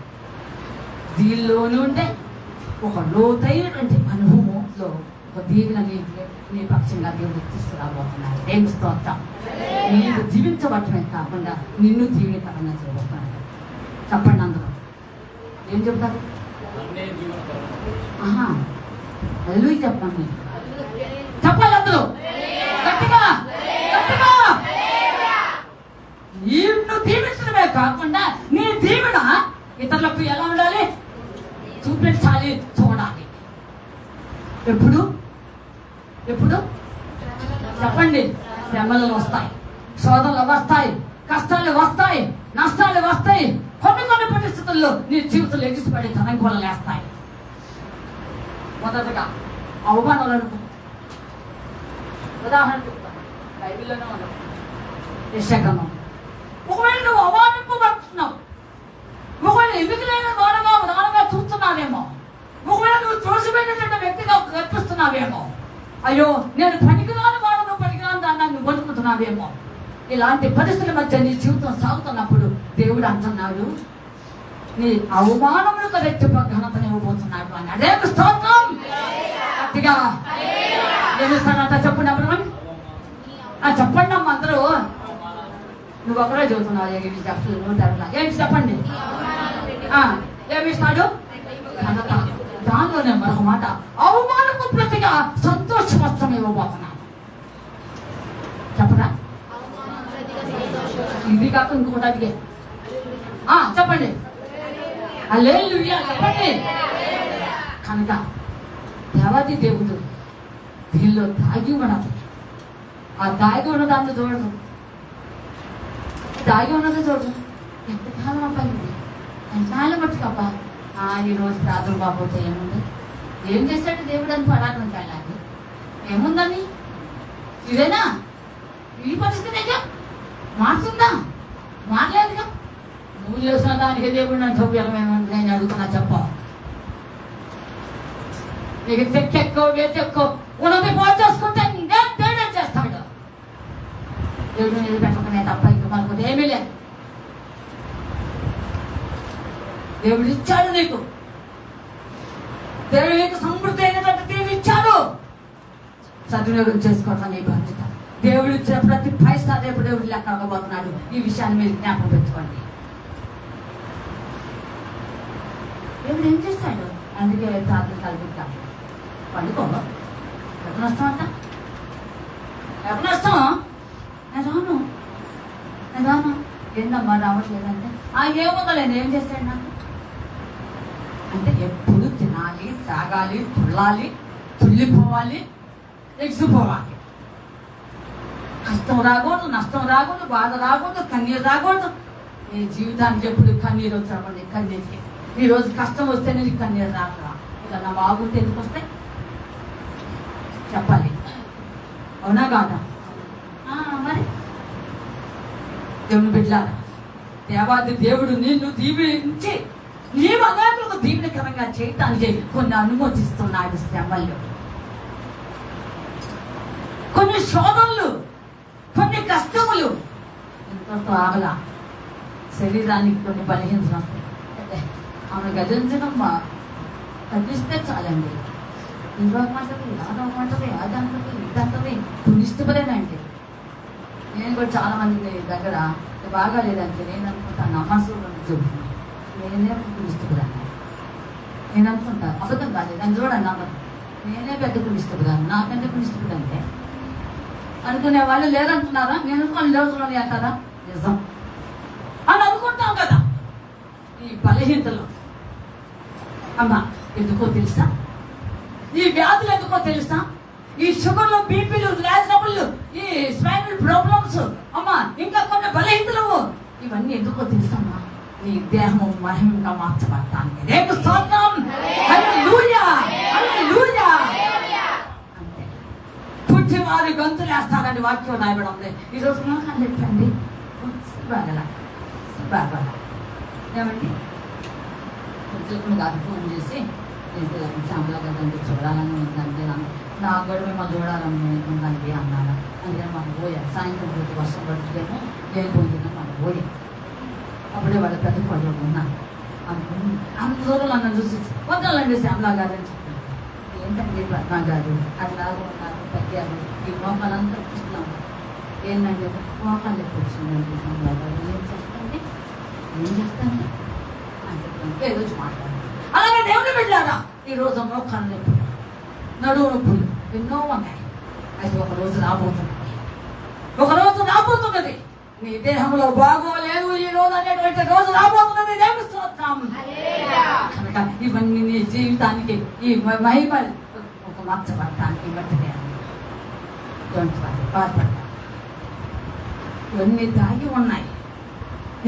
దీనిలోనే ఉంటే ఒక లోతైనటువంటి అనుభవంలో ఒక దీవెన నీ పక్షంగా దేవుడు తీసుకురాబోతున్నాడు. దేవుని స్తోత్రం. నీకు జీవించబట్టమే కాకుండా నిన్ను జీవితకన్నా చేయబోతున్నాడు. చెప్పండి అందరూ ఏం చెప్తారు? నన్నే జీవనకరం. ఆహా అల్లు చెప్పండి, చెప్పాలి అందరూ గట్టిగా గట్టిగా. నిన్ను దీవించడమే కాకుండా నీ దీవెన ఇతరులకు ఎలా ఉండాలి? చూపించాలి, చూడాలి. ఎప్పుడు ఎప్పుడు చెప్పండి? శ్రమలు వస్తాయి, శోధనలు వస్తాయి, కష్టాలు వస్తాయి, నష్టాలు వస్తాయి. కొన్ని కొన్ని పరిస్థితుల్లో నీ జీవితంలో ఎగిసిపడి తరంగోళాలు వేస్తాయి. మొదటగా అవమానాలు అనుకో. ఉదాహరణ చెప్తాను, బైబిల్లోనే ఉండవు. యెషయా ఒకవేళ నువ్వు అవమానింపబడుతున్నావు, ఒకవేళ ఎన్నికలైన వారగా చూస్తున్నావేమో, ఒకవేళ నువ్వు త్రోసిపోయినటువంటి వ్యక్తిగా కనిపిస్తున్నావేమో, అయ్యో నేను పనికిరాని వాడను, పనికిరాని దాన్ని నువ్వు వణుకుతున్నావేమో. ఇలాంటి పరిస్థితుల మధ్య నీ జీవితం సాగుతున్నప్పుడు దేవుడు అంటున్నాడు, నీ అవమానములకు రెట్టింపు ఘనతను ఇవ్వబోతున్నాడు అని. అదే స్తోత్రం. గట్టిగా ఏమిస్తానంట చెప్పండి అప్పుడు. చెప్పండి అమ్మ అందరూ. నువ్వు ఒకరే చదువుతున్నావు. ఏమి చెప్పలు 160 ఏంటి చెప్పండి. ఏమిస్తాడు? ఘనత. దానిలోనే మరొక మాట, అవమానము ప్రతిగా సంతోష వస్త్రం ఇవ్వబోతున్నాను. చెప్పరా? ఇది కాక ఇంకొకటి అడిగే చెప్పండి. హల్లెలూయా చెప్పండి. కనుక దేవాది దేవుడు దీనిలో దాగి ఉన్నది. ఆ దాగి ఉన్నదాన్ని చూడదు, దాగి ఉన్నది చూడదు. ఎంతకాలం అబ్బాయింది, ఎంతకాలం పట్టుకబ్బా. ఈరోజు ప్రార్థన బాబోతే ఏముంది? ఏం చేశాడు దేవుడు అని పరాటం వెళ్ళాలి. ఏముందని? ఇదేనా ఈ పరిస్థితిగా మారుతుందా? మారలేదుగా. నువ్వు చేసిన దానికి దేవుడు నన్ను సౌకర్యమేమని నేను అడుగుతున్నా చెప్ప. నీకు తెక్కెక్కో వేచెక్కో ఉన్నది పోటు చేసుకుంటే తేడా చేస్తాడు. దేవుడు మీద పెట్టకునే తప్ప ఇంక మనకు ఏమీ లేదు. దేవుడు ఇచ్చాడు నీకు, దేవుడు నీకు సమృద్ధి అయినటువంటి దేవుడు ఇచ్చాడు. సద్వినియోగం చేసుకోవడం నీ బాధ్యత. దేవుడు ఇచ్చిన ప్రతి పైసా రేపు దేవుడు లెక్క అవ్వబోతున్నాడు. ఈ విషయాన్ని మీరు జ్ఞాపకం పెట్టుకోండి. దేవుడు ఏం చేస్తాడు? అందుకే ప్రార్థన కలుగుతాడు. పండుకో ఎప్పుడు వస్తామంట? ఎప్పుడు వస్తాం? నేను రాను. ఏందమ్మా రావట్లేదంటే ఏముందలేదు. ఏం చేస్తాడు నాకు అంటే ఎప్పుడు తినాలి, తాగాలి, తుళ్ళాలి, తుల్లిపోవాలి, ఎగిసిపోవాలి. కష్టం రాకూడదు, నష్టం రాకూడదు, బాధ రాకూడదు, కన్నీరు రాకూడదు. నీ జీవితానికి ఎప్పుడు కన్నీరు వచ్చామండి. కన్నీరుకి ఈరోజు కష్టం వస్తే నీకు కన్నీరు రాకరా. ఇలా నా బాగుంటే ఎందుకు వస్తాయి చెప్పాలి. అవునా కాదా? మరి దేవుని బిడ్డలారా, దేవాది దేవుడు నిన్ను దీవించి నీ అనేకులకు దీవెనకరంగా చేయటానికి కొన్ని అనుమతిస్తున్నాడు. శ్రమలు, కొన్ని శోధనలు, కొన్ని కష్టములు. ఇంతతో ఆగలా. శరీరానికి కొన్ని బలహీనతలు వస్తాయి. ఆమె గదించడమ్మా తగ్గిస్తే చాలండి. ఇవ్వమంటది, అదవ్వమంటది, అదంటది, ఇదంటది. పునిష్టపడేనండి. నేను కూడా చాలా మంది దగ్గర బాగా లేదంటే నేను అనుకుంటాను నమ్మసు చెబుతున్నాను. నేనే పునిష్టపడాను. నేను అనుకుంటాను అబద్ధం కాదు, నన్ను చూడండి అబద్ధం. నేనే పెద్ద పునిష్టపడాను. నాకంటే పునిష్టపడంటే అనుకునే వాళ్ళు లేరంటున్నారా? నేను అనుకోని లేవుతున్నాను అంటారా? నిజం అని అనుకుంటాం కదా. ఈ బలహీనతలు అమ్మా ఎందుకో తెలుసా? ఈ వ్యాధులు ఎందుకో తెలుసా? ఈ షుగర్లు, బీపీలు, గ్యాస్ ట్రబుల్, ఈ స్పైనల్ ప్రాబ్లమ్స్, అమ్మా ఇంకా కొన్ని బలహీనతలు, ఇవన్నీ ఎందుకో తెలుసమ్మా? నీ దేహం మహిమగా మార్చబడటానికి. రేపు స్తోత్రం. హల్లెలూయా, హల్లెలూయా. అంతే. పుట్టివారి గొంతులు చాలని వాక్యం రాయబడి ఉంది. ఈరోజు మోకాలు చెప్పండి బాగా ఏమండి కొంచెం కాదు ఫోన్ చేసి శ్యామలా కదండి చూడాలని ఉందండి నాకు కూడా మిమ్మల్ని చూడాలని ఉందండి అన్నాను. అందుకని మనం పోయా సాయంత్రం రోజు వర్షం పడుతుందేమో నేను పోయిందా మనం పోయి అప్పుడే వాళ్ళ పెద్ద పళ్ళు ఉన్నాను అనుకుని అంత దూరం నన్ను చూసి వదలండి శ్యామలా గారు అని చెప్పాను. ఏంటండి పద్మా గారు అట్లాగా ఉన్నారు తగ్గారు ఈ మోకాలంతా చూస్తున్నాం ఏంటంటే మోకాలు ఎక్కువ వచ్చిందండి శ్యామలా గారు ఏం చేస్తాండి అని చెప్పాను. ఏదో మాట్లాడాలి. అలాగే దేవుని వెళ్ళారా ఈరోజు మోకాలు నొప్పి నడువు నొప్పులు ఎన్నో ఉన్నాయి. అది ఒకరోజు రాబోతున్నది నీ దేహంలో బాగోలేదు ఈ రోజు అనేటువంటి రోజు రాబోతున్నది. దేవుని స్తోత్రం. కనుక ఇవన్నీ నీ జీవితానికి ఈ మహిమ ఒక మార్చబడటానికి బట్టి బాధపడతాను. ఇవన్నీ దాగి ఉన్నాయి,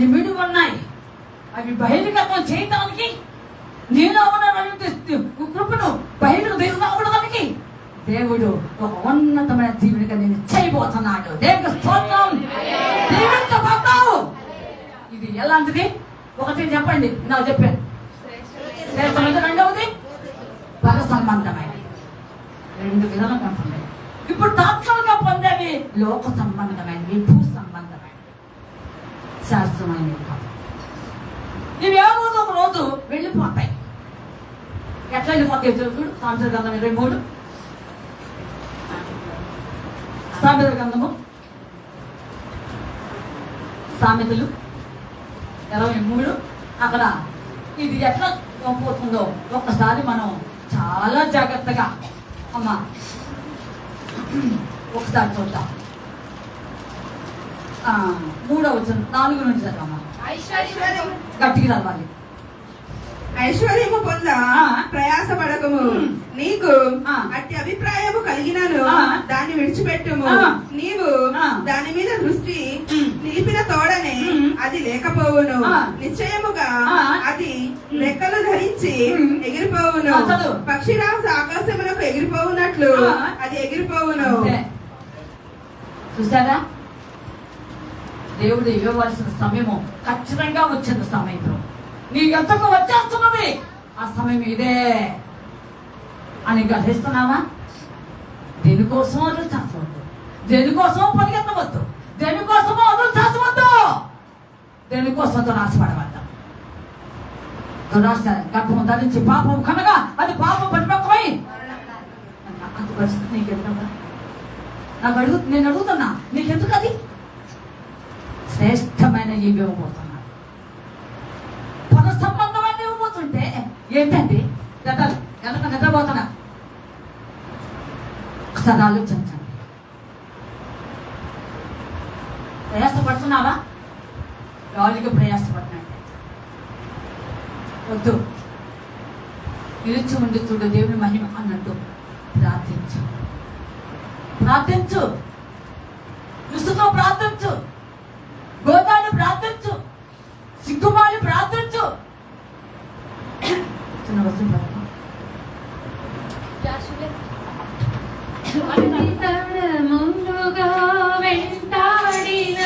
ఇమిడి ఉన్నాయి. అవి బహిర్గతం చేయడానికి నేను కృపను బహిర్గతం తీసుకురావడానికి దేవుడు ఒక ఉన్నతమైన జీవునిగా నేను చేయబోతున్నాడు. దేవుని స్తోత్రం. దీవించబోతావు. ఇది ఎలాంటిది? ఒకటి చెప్పండి, నాకు చెప్పాను. శ్రేష్టమైనది. రెండవది పర సంబంధమైనది. రెండు విధాలుగా ఉంటుంది. ఇప్పుడు తాత్కాలికంగా పొందేవి లోక సంబంధమైనవి, భూ సంబంధమైనవి, శాస్త్రమైనవి కాదు. ఇవి ఏ రోజు ఒక రోజు వెళ్ళిపోతాయి. ఎట్లా వెళ్ళిపోతాయి చూడు. సామెతల గ్రంథం 23, సామెతల గ్రంథము సామెతలు 23 అక్కడ ఇది ఎట్లా పోతుందో ఒక్కసారి మనం చాలా జాగ్రత్తగా అమ్మా ఒకసారి చూద్దాం. 3వ వచనం 4 నుంచి చదవమ్మా. గట్టిగా చదవాలి. ఐశ్వర్యము పొంద ప్రయాసపడకము. నీకు అట్టి అభిప్రాయము కలిగినను దాన్ని విడిచిపెట్టుము. నీవు దాని మీద దృష్టి నిలిపిన తోడనే అది లేకపోవును. నిశ్చయముగా అది రెక్కలు ధరించి ఎగిరిపోవును. పక్షిరాజు ఆకాశమునకు ఎగిరిపోవునట్లు అది ఎగిరిపోవును. చూసారా? దేవుడు ఇవ్వవలసిన సమయము ఖచ్చితంగా వచ్చిన సమయంలో నీ ఎంతకు వచ్చేస్తున్నది. ఆ సమయం ఇదే అని గ్రహిస్తున్నావా? దేనికోసం అదులు చాచవద్దు, దేనికోసం పరిగెత్తవద్దు, దేనికోసమో అదులు చాచవద్దు, దేనికోసం దురాశపడవద్దు. దురాశ గర్భము ధరించి పాపం కనగా అది పాపం పరిపక్వమై అంత పరిస్థితి నీకెందుకు? నేను అడుగుతున్నా, నీకెందుకు? అది శ్రేష్టమైన ఇవి ఇవ్వబోతున్నాడు. పద సంబంధమైన ఇవ్వబోతుంటే ఏంటండి? గదలు కనుక నిద్రపోతున్నా. ఒకసారి ఆలోచించండి. ప్రయాసపడుతున్నావా? గాలికి ప్రయాసపడినాడు. వద్దు, నిలిచి ఉండి చూడు దేవుని మహిమ అన్నట్టు ప్రార్థించు. ప్రార్థించు, విసుతో ప్రార్థించు, గోదాన్ని ప్రార్థించు, సిగ్గుమాలి ప్రార్థించు. చిన్న వస్తు ముందుగా వెంటాడిన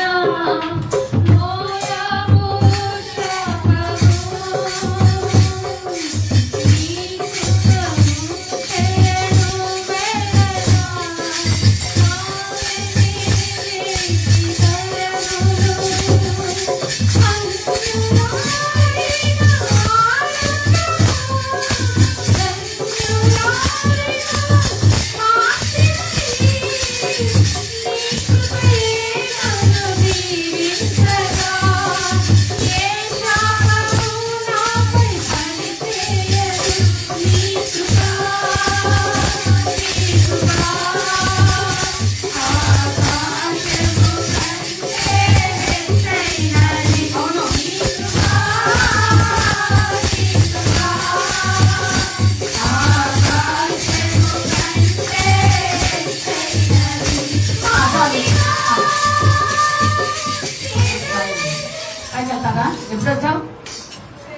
ఎప్పుడు వచ్చావు?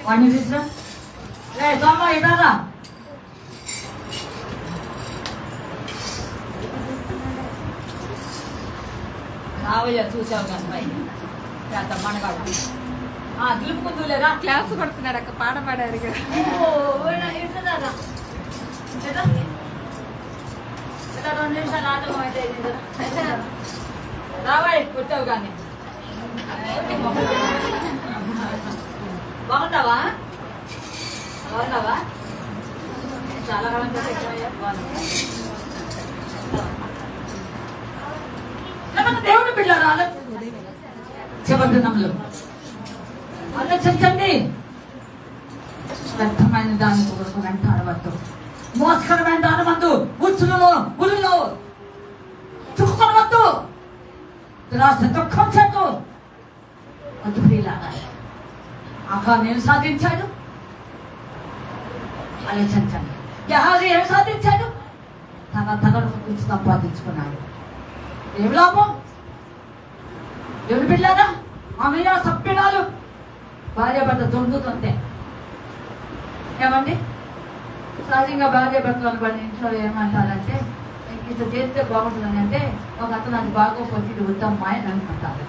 వాడిని తీసుకురా. సోమ ఇదారా రావయ్యా చూసావు కానీ పైన పెద్ద మనగాడు దులుపుకుందు లేదా క్లాస్ కొడుతున్నాడు అక్క, పాట పాడారు కదా. రెండు నిమిషాలు ఆటం అయితే రావాయి కొట్టావు కానీ బాగున్నావా బాగున్నావా చాలా కాలం దేవుని పిల్లలు ఆలోచించబడుతున్నాములు ఆలోచించండి. వ్యర్థమైన దాని కొరకు వెంటాడవద్దు, మోసకరమైన దాని మందు ఉచ్చులలో ఉరులో చుక్కుకొనవద్దు, దురాశ దుఃఖం చెట్టు వద్దు ప్రియులారా. నేను సాధించాడు ఆలోచించండి. యెహోవా ఏం సాధించాడు? తన గురించి సంపాదించుకున్నాడు. ఏం లాభం? ఎవరు పిల్లారా ఆమె సభ్యురాలు భార్య భర్త దొంగతుంటే ఏమండి? సహజంగా భార్య భర్తలు పడిన ఇంట్లో ఏమంటారంటే ఇట్లా చేస్తే బాగుంటుందని, అంటే ఒక అతను అది బాగోపోతే ఇది వద్దమ్మా అని అనుకుంటారు.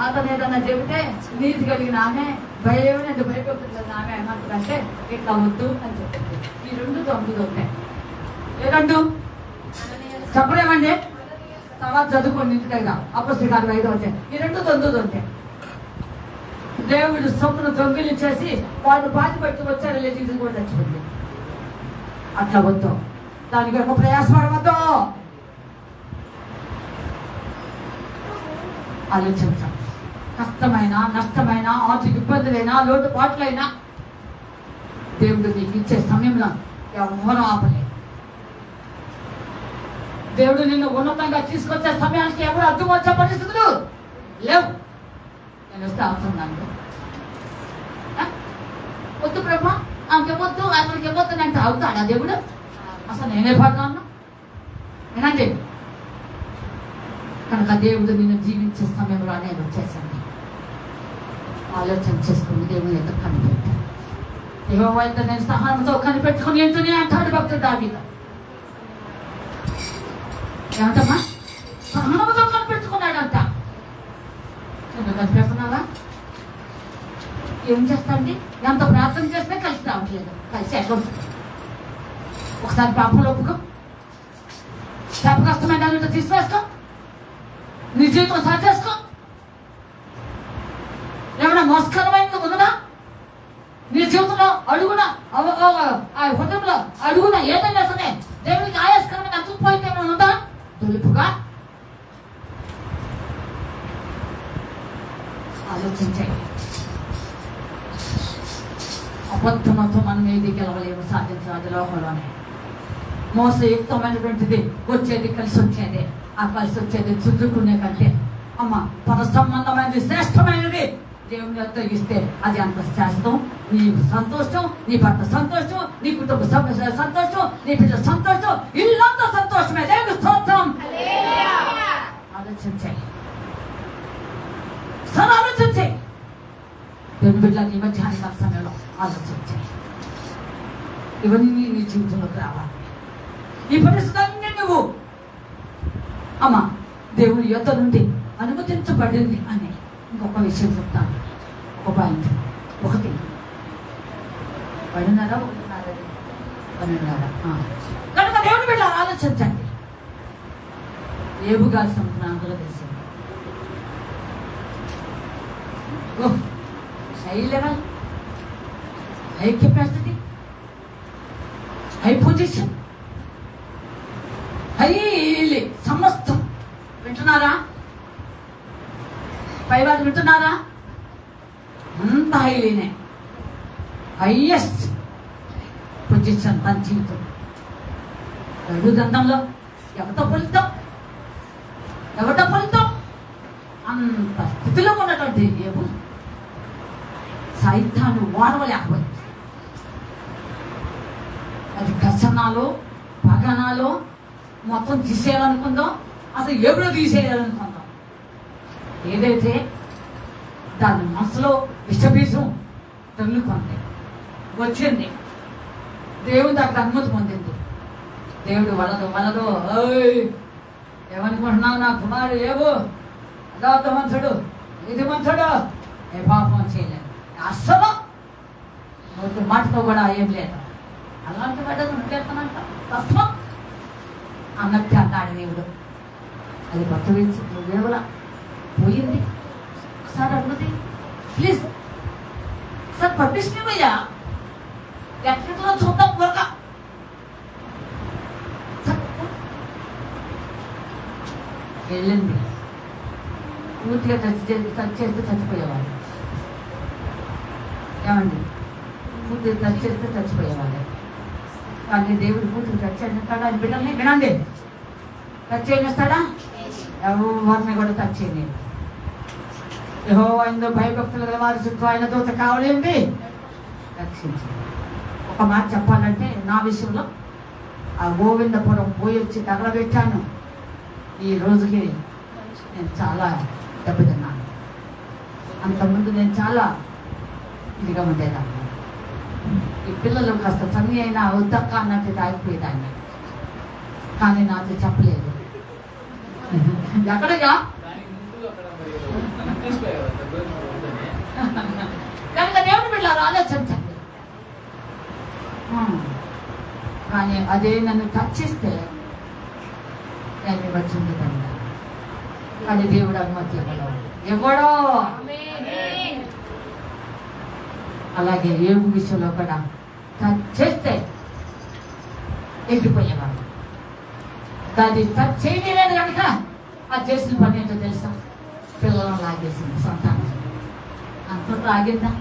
అతను ఏదన్నా చెబితే నీతి కలిగిన ఆమె భయం ఎంత భయపడుతుంది ఆమె ఏమంటారంటే ఇట్లా వద్దు అని చెప్తుంది. ఈ రెండు దొంగతుంటే ఏ రెండు చెప్పలేమండి? తర్వాత చదువుకోండి ఇంటికైనా అపస్తుకాలు 5వ అధ్యాయం. ఈ రెండు దొంగతుంటే దేవుడు సొమ్మును దొంగిలించేసి వాళ్ళు బాధ పెట్టి వచ్చారు, లేదు కూడా చచ్చిపోయింది. అట్లా వద్దు, దానికి ఒక ప్రయాసపడవద్దు. ఆలోచించాం. కష్టమైన నష్టమైన ఆర్థిక ఇబ్బందులైనా లోటుపాట్లైనా దేవుడు నీకు ఇచ్చే సమయంలో ఎవరు ఆపలేదు. దేవుడు నిన్ను ఉన్నతంగా తీసుకొచ్చే సమయానికి ఎవరు అడ్డు వచ్చే పరిస్థితులు లేవు. నేను వస్తే అవుతున్నాను వద్దు ప్రభా ఆమెకేమొద్దు అతనికి ఏమొద్దు అంటే అవుతాడా దేవుడు? అసలు నేనే పడ్డాను ఏనండి. కనుక దేవుడు నిన్ను జీవించే సమయంలో నేను వచ్చేసాను. ఆలోచన చేసుకుని దేవుని యొక్క కనిపెట్టాను. యెహోవా అయితే నేను సహనంతో కనిపెట్టుకుని ఏంటనే అంటాడు భక్తుడు దావీదు. ఏమంటమ్మా? సహనంతో కనిపెట్టుకున్నాడంట. నువ్వు కనిపెడుతున్నావా? ఏం చేస్తాండి? ఎంత ప్రార్థన చేస్తే కలిసి రావట్లేదు. కలిసి ఎట్లా ఒకసారి పాపంలో ఒప్పుకో, పాప కష్టమైన దానితో తీసివేసుకో, నీ జీవితం సరి చేసుకో. ఏమైనా మోసకరమైనది ఉన్నదా నీ జీవితంలో? అడుగున హృదయంలో అడుగున ఏదైనా సరే దేవునికి ఆయాస్కరమైన అంతుకుపోయింది ఏమైనా ఉందా? తొలుపుగా ఆలోచించండి. అబద్ధంతో మనం ఏది గెలవలేము, సాధించాలి లోకంలోనే. మోసయుక్తమైనటువంటిది వచ్చేది కలిసి వచ్చేది. ఆ కలిసి వచ్చేది చుద్దుకునే కంటే అమ్మ పర సంబంధమైనది శ్రేష్టమైనది దేవుని యొక్క ఇస్తే అది అంత శాస్త్రం. నీ సంతోషం, నీ భర్త సంతోషం, నీ కుటుంబ సభ్యుల సంతోషం, నీ పిల్లల సంతోషం, ఇల్లంతా సంతోషమే. దేవుని స్తోత్రం. ఆలోచించాయి, సరే ఆలోచించాయి. దేవుని బిడ్డలు ఈ మధ్యాహ్న సమయంలో ఆలోచించాయి. ఇవన్నీ నీ జీవితంలోకి రావాలి. ఈ పరిస్థితులన్నీ నువ్వు అమ్మ దేవుని యొద్ద నుండి అనుమతించబడింది అని ఇంకొక విషయం చెప్తాను. ఒక పాయింట్, ఒకటి పడినారా కనుక దేవుని బిడ్డ ఆలోచించండి. ఏబుగాలి సముద్రం కూడా తెలిసింది. High level, high capacity, high position, high సమస్తం. వింటున్నారా? పైవాళ్ళు వింటున్నారా? అంత హైలీనే, హైయెస్ట్ పొజిషన్ తన జీవితం. రెండు గ్రంథంలో ఎవరితో ఫలితం అంత స్థితిలో ఉన్నటువంటి ఏమో సైతాను వాడవలేకపోయింది. అది కసనాలో పగనాలో మొత్తం తీసేయాలనుకుందో, అసలు ఎప్పుడో తీసేయాలనుకుందాం. ఏదైతే దాని మనసులో విషబీజం తగులుకుంది, వచ్చింది, దేవుడు దానికి అనుమతి పొందింది. దేవుడు వలదు ఏమనుకుంటున్నావు నా కుమారుడు ఏవో యథార్థవంతుడు, నీతిమంతుడు, ఏ పాపం చేయలేదు. అస్సలు ఒక మాటతో కూడా ఏం లేదు. అలాంటి వాడు నువ్వేస్తానంట కష్టం అన్నట్టు అన్నాడు దేవుడు. అది కొత్త వేసి నువ్వేవలా పోయింది. ఒకసారి అన్నది ప్లీజ్ సార్ పర్మిషన్ ఇవ్వయ్యా, ఎక్కడిలో చూద్దాం త్వరగా. వెళ్ళింది. పూర్తిగా టచ్ చేస్తే చచ్చిపోయేవాళ్ళు. ఏమండి, పూర్తిగా టచ్ చేస్తే చచ్చిపోయేవాళ్ళు. కానీ దేవుడు పూర్తిగా టచ్ చేస్తాడా? అని బిడ్డల్ని వినండి, టచ్ చేయనిస్తాడా? ఎవరిని కూడా టచ్ చేయలేదు. యెహోవా యందు భయభక్తులు గల వారి చుట్టూ ఆయన దూత కావాలేంటి రక్షించి. ఒక మాట చెప్పాలంటే నా విషయంలో ఆ గోవిందపురం పోయి వచ్చి తగలబెట్టాను. ఈ రోజుకి నేను చాలా దెబ్బతిన్నాను. అంతకుముందు నేను చాలా ఇదిగా ఉండేదాన్ని. ఈ పిల్లలు కాస్త చన్ని అయినా వద్దక్క అన్నట్టు తాగిపోయేదాన్ని. కానీ నాతో చెప్పలేదు. ఎక్కడగా కనుక దేవుడు వెళ్ళారు, ఆలోచించండి. కానీ అదే నన్ను టచ్ చేస్తే నేను వచ్చింది కనుక. కానీ దేవుడు అనుమతి ఎవడో. అలాగే ఏడు విషయంలో కూడా టచ్ చేస్తే ఎగిరిపోయేవాడు. దాన్ని టచ్ చేయలేదు కనుక ఆ చేసిన పని ఏంటో తెలుసా? పిల్లలను లాగేసింది, సంతానం అంత ఆగిందా?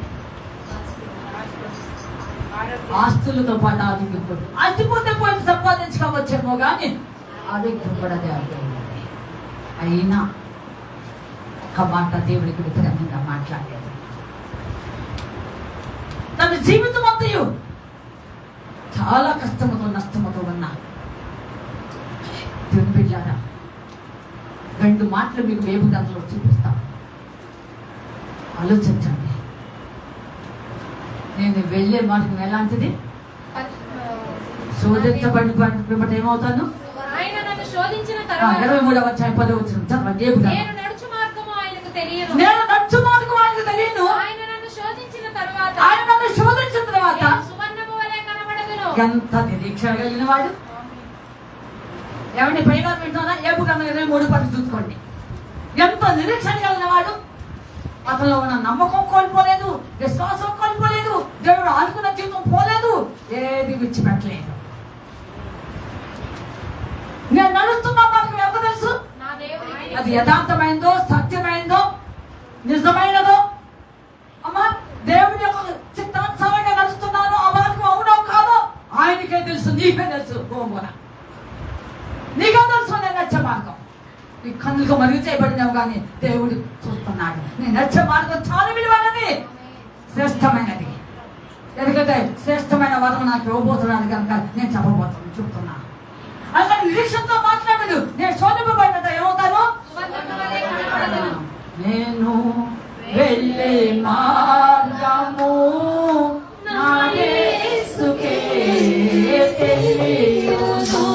ఆస్తులతో పాటు ఆరోగ్యం కూడా. ఆస్తిపోతే పోయి సంపాదించుకోవచ్చేమో కానీ ఆరోగ్యం కూడా దేవుడు. అయినా ఒక మాట దేవుడికి వ్యతిరేకంగా మాట్లాడలేదు. తన జీవితం అంతయు చాలా కష్టముతో నష్టముతో ఉన్నా. దేవుని బిడ్డలారా, 2 మాటలు మీకు వేగుదలలో చూపిస్తాను, ఆలోచించండి. నేను వెళ్ళే మార్గం ఎలాంటిది? శోధించబడి పిమ్మట ఏమవుతాను? ఆయన నన్ను శోధించిన తరువాత 23వ అధ్యాయం 10వ వచనం చదవండి. నేను నడుచు మార్గము ఆయనకు తెలియను. నేను నడుచు మార్గం ఆయనకు తెలియను. ఆయన నన్ను శోధించిన తరువాత సువర్ణము వలె కనబడదును. ఎంత నిరీక్షణ కలిగిన వాడు. ఏమండి, పైగా వింటున్నా? ఏపు కన్నా 23 చూసుకోండి. ఎంత నిరీక్షణ కలిగిన వాడు. అతనిలో ఉన్న నమ్మకం కోల్పోలేదు, విశ్వాసం కోల్పోలేదు, దేవుడు అనుకున్న జీవితం పోలేదు, ఏది విడిచిపెట్టలేదు. నేను నడుస్తున్న మార్గం ఎవరు తెలుసు? నా దేవుడికి. అది యథార్థమైందో, సత్యమైందో, నిజమైనదో. అమ్మా, దేవుడి యొక్క చిత్తానుసారంగా నడుస్తున్నాను, ఆ మార్గం అవునో కాదో ఆయనకే తెలుసు, నీకే తెలుసు. గోంగూర నీకే తెలుసు నేను నచ్చే మార్గం. నీ కన్నులకు మరుగు చేయబడినావు కానీ దేవుడు చూస్తున్నాడు. నేను నచ్చే మార్గం చాలా విలువైనది, శ్రేష్టమైనది. ఎందుకంటే శ్రేష్టమైన వరం నాకు ఇవ్వబోతున్నాను కనుక నేను చెప్పబోతున్నాను, చెప్తున్నాను. అలాగే నిరీక్షణతో మాట్లాడదు. నేను శోధింపబడినట్టు ఏమవుతాను? నేను వెళ్ళే మార్గము నా యేసుకే తెలియును.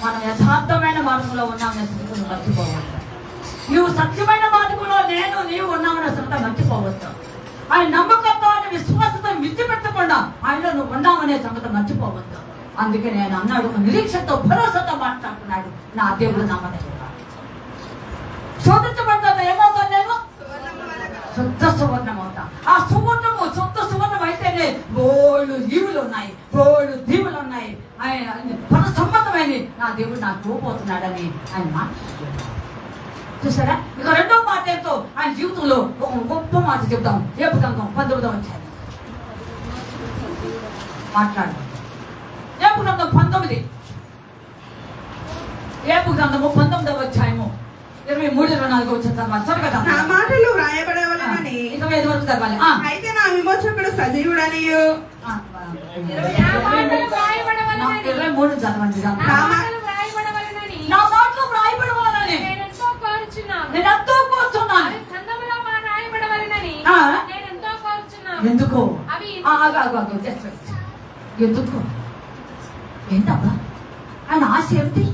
మనం యథార్థమైన మార్గంలో ఉన్నామనే సంగతి మర్చిపోవచ్చు. నువ్వు సత్యమైన మార్గంలో నీవు ఉన్నామనే సంగతి మర్చిపోవచ్చు. ఆయన నమ్మకంతో, ఆయన విశ్వాసంతో విడిచిపెట్టకుండా ఆయనలో నువ్వు ఉన్నామనే సంగతి మర్చిపోవచ్చు. అందుకే నేను అన్నాడు, నిరీక్షతో భరోసాతో మాట్లాడుతున్నాడు. నా దేవుడు నమ్మదగిన శోధించబడ్డా ఏమవుతాను నేను? శుద్ధ సువర్ణం అవుతా. ఆ సువర్ణము శుద్ధ సువర్ణం అయితేనే బోళ్ళు జీవులు ఉన్నాయి, బోళ్ళు దీవులు ఉన్నాయి. ఆయన పర సంబంధమైన నా దేవుడు నాకు చూపోతున్నాడని ఆయన మాట చూసారా. ఇక రెండో మాట ఏంటో ఆయన జీవితంలో ఒక గొప్ప మాట చెప్తాం. రేపు గ్రంథం 19వ అధ్యాయం మాట్లాడు. రేపు గ్రంథం 19, రేపు గ్రంథము 19వ అధ్యాయము 23-24 వచ్చిన తర్వాత త్వరగా నా మాటలు వ్రాయబడవలెనని 25 వరకు చదవాలి. అయితే నా విమోచకుడు సజీవుడనియు నా మాటలు వ్రాయబడవలెనని 23 చదవండి. నా మాటలు వ్రాయబడవలెనని నా మాటలు వ్రాయబడవాలని నేనెంతో కోరుచున్నాను. నేను ఎంతో కోరుతున్నాను. అవి గ్రంథములో వ్రాయబడవలెనని ఆ. నేనెంతో కోరుచున్నాను. ఎందుకు? అవి just wait. ఎందుకు? ఏంటబ్బా ఆయన ఆశ ఏమిటి?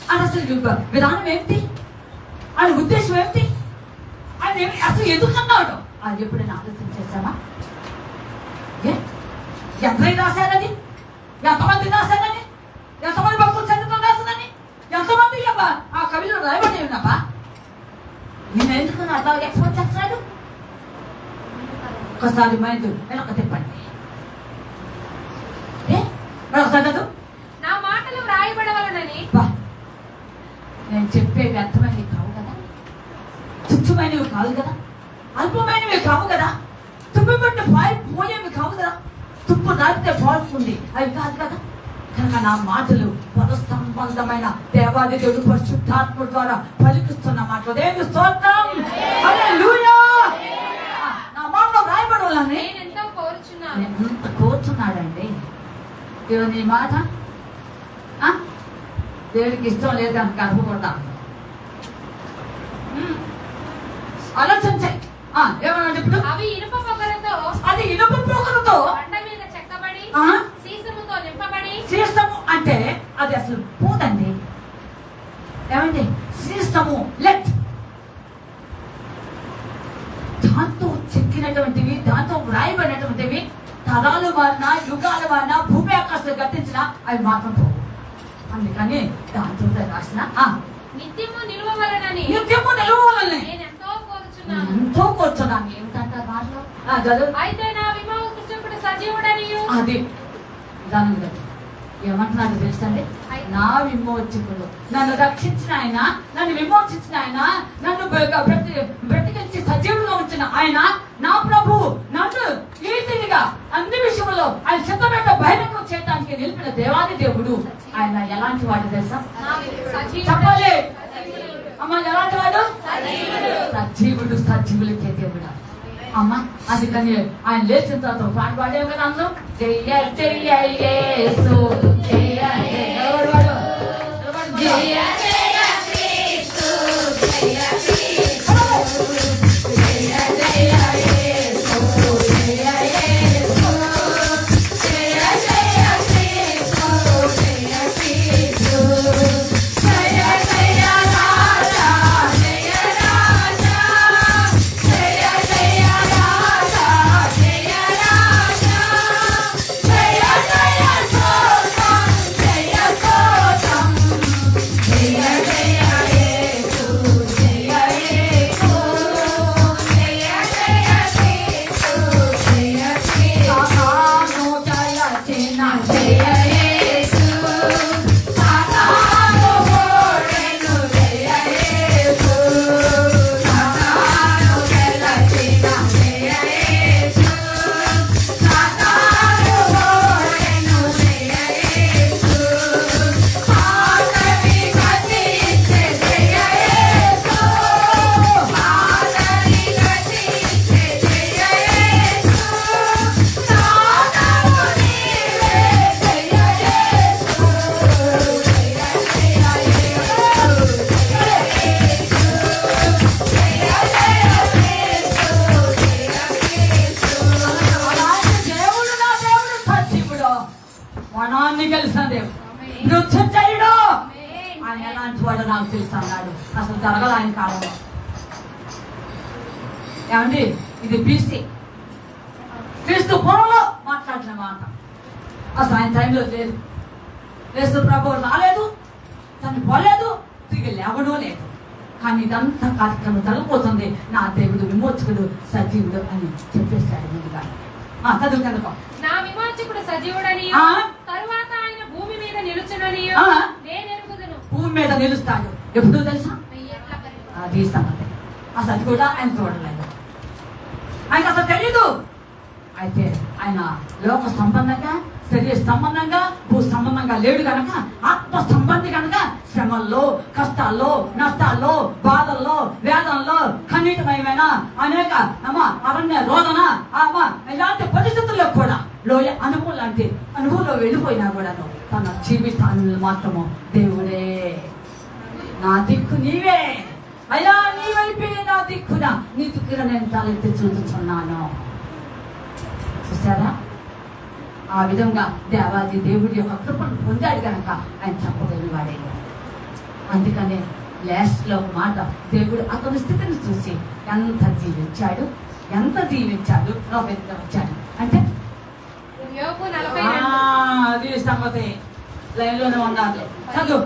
ఆయన అసలు విధానం ఏమిటి? ఆయన ఉద్దేశం ఏమిటి? ఆయన అసలు ఎందుకు అన్నాడు? అది ఎప్పుడైనా ఆలోచన చేశామా? ఎంతమంది రాశారని, ఎంతమంది రాశారని, ఎంతమంది భక్తులు చరిత్ర రాశారని, ఎంతమంది ఆ కవిలో రాయబడి ఉన్నావా? నేను ఎందుకు అట్లా ఎక్స్పెక్ట్ చేస్తున్నాడు? ఒకసారి మైండ్ వెనక తిప్పండి. చదువు. నా మాటలు వ్రాయబడవలెనని నేను చెప్పే వ్యర్థమైనవి కావు కదా, తుచ్చమైనవి కాదు కదా, అల్పమైనవి కావు కదా, తుప్పిపట్టి పోయేవి కావు కదా, తుప్పు రాపితే పాడుతుంది అవి కాదు కదా. కనుక నా మాటలు పద సంబంధమైన దేవాది దేవుడు పరిశుద్ధాత్మ ద్వారా పలికిస్తున్న మాటలు. దేవుని స్తోత్రం. హల్లెలూయా. నా మాటలో రాయబడాలని నేనెంతో కోరుచున్నాను. నేను ఎంత కోరుచున్నాడండి దేవుని మాట. దేవుడికి ఇష్టం లేదు కనుక అనుకోకుండా ఆలోచించాయి. ఏమన్నా ఇప్పుడు అవి ఇనుప పొగరుతో, అది ఇనుప పోకలతో బండ మీద చెక్కబడి సీసముతో నింపబడి. సీసము అంటే అది అసలు పోదండి. ఏమండి సీసము లెట్ దాంతో చెక్కినటువంటివి, దాంతో వ్రాయబడినటువంటివి తరాలు మారినా, యుగాలు మారినా, భూమి ఆకాశాలు గతించినా అవి మాత్రం పోవు. అందుకని దాంతో రాసిన నిత్యము నిలువవలెనని నిత్యము నిలవాలని నేనెంతో కోరుచున్నాను. ఎంతో కూర్చున్నాను. ఏమిటంటారు మాటలో? చదువు. అయితే నా విమోచకుడు సజీవుడనియు. అది దాని ఏమంటున్నాడు తెలుసండి? నా విమోచకుడు, నన్ను రక్షించిన ఆయన, నన్ను విమోచించిన ఆయన, నన్ను బ్రతికించి సజీవులుగా ఉంచిన ఆయన, నా ప్రభు నన్ను ఈతిగా అన్ని విషయంలో ఆయన చిత్తబెట్ట బహిరంగం చేయడానికి నిలిపిన దేవాది దేవుడు. ఆయన ఎలాంటి వాడు తెలుసా? చెప్పాలి అమ్మ. ఎలాంటి వాడు? సజీవుడు, సజీవులకే దేవుడు అమ్మ. అందుకని ఆయన లేచిన తర్వాత పాట పాడేవి కదా అందరూ. జయ జయ యేసు, జయ ఎవరు వాడు? జయ జయ క్రీస్తు, జయ క్రీస్తు, జయ జయ యేసు, జయ యేసు, జయ జయ క్రీస్తు, జయ క్రీస్తు, జయ జయ రాజా, జయ రాజా, జయ జయ రాజా, జయ రాజా, జయ జయ స్తోత్రం, జయ స్తోత్రం, జయ జయ యేసు, జయ యేసు, జయ జయ క్రీస్తు, జయ క్రీస్తు, సాతాను జయించిన జయ యేసు, సాతాను ఓడెను జయ యేసు, సాతాను గెలచిన జయ యేసు, సాతాను ఓడెను జయ యేసు, ఆదరి గతించే జయ యేసు, ఆదరి గతించే జయ యేసు, నాదము నీవే జయ యేసు, జయ జయ యేసు, జయ యేసు, జయ జయ యేసు, జయ యేసు. అలాంటి దేవుడు నా దేవుడు సజీవుడు, వనాన్ని గెలిచిన దేవుడు, మృత్యుంజయుడు. ఆయన ఎలాంటి వాడు నాకు తెలుసు అన్నాడు. అసలు జరగదు ఆయన కాలంలో. ఏమండి ఇది బీసీ క్రీస్తు పూర్వంలో మాట్లాడిన మాట. అసలు ఆయన టైంలో లేదు. యేసు ప్రభు రాలేదు, తను పోలేదు, తిరిగి లేవడం లేదు. కానీ ఇదంతా కార్యక్రమం జరగబోతుంది. నా దేవుడు విమోచకుడు సజీవుడు అని చెప్పేశాడు ముందుగా. చదువు కనుక నా విమోచకుడు సజీవుడని ఆ. తరువాత ఆయన భూమి మీద నిలుచునని ఆ. నేను ఎరుగుదును. భూమి మీద నిలుస్తాడు ఎప్పుడు తెలుసా? అది సంగతి. అసలు అది కూడా ఆయన చూడలేదు, ఆయనకు అసలు తెలీదు. అయితే ఆయన లోక సంబంధంగా, శరీర సంబంధంగా, భూ సంబంధంగా లేడు కనుక, ఆత్మ సంబంధి కనుక శ్రమల్లో, కష్టాల్లో, నష్టాల్లో, బాధల్లో, వేదనలో, కన్నీటిమయమైన అనేక అరణ్య రోదన ఇలాంటి పరిస్థితుల్లో కూడా లోయ అనుభవం లాంటి అనుభవంలో వెళ్ళిపోయినా కూడా తన జీవితాన్ని మాత్రము దేవుడే నా దిక్కు నీవే అయ్యా, నీ వైపే నా దిక్కున, నీ దిక్కున నేను తలెత్తి చూస్తున్నాను. చూసారా? ఆ విధంగా దేవాది దేవుడి యొక్క కృపను పొందాడు కనుక ఆయన చెప్పగలిగిన వాడే. అందుకనే లాస్ట్ లో ఒక మాట, దేవుడు అతని స్థితిని చూసి ఎంత జీవించాడు వచ్చాడు అంటే యోబు 42. అది సంగతి. లైన్ లోనే ఉండాలి. చదువు.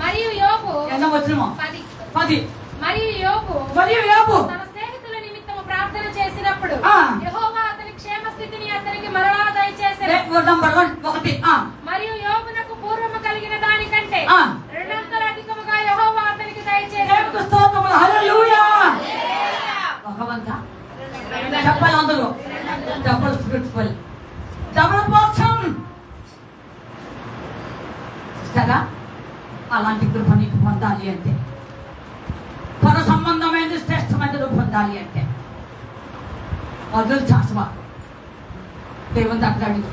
మరియు యోబు ఎంత వచ్చినమో 10. మరియు యోబు తన స్నేహితుల నిమిత్తము ప్రార్థన చేసినప్పుడు యెహోవా అతని క్షేమ స్థితిని అతనికి మరలా దయచేసెను. నంబర్ 1. మరియు యోబునకు పూర్వము కలిగిన దానికంటే 2 అధికముగా యెహోవా అతనికి దయచేసెను. దేవునికి స్తోత్రములు. హల్లెలూయా. భగవంతా చెప్పాలి అందరూ. Double fruitful, double portion. చూస్తారా? అలాంటి కృప నీకు పొందాలి అంటే, పర సంబంధమైనది శ్రేష్టమైనది పొందాలి అంటే వదులు చాసువా. దేవుని దగ్గర అడుగు.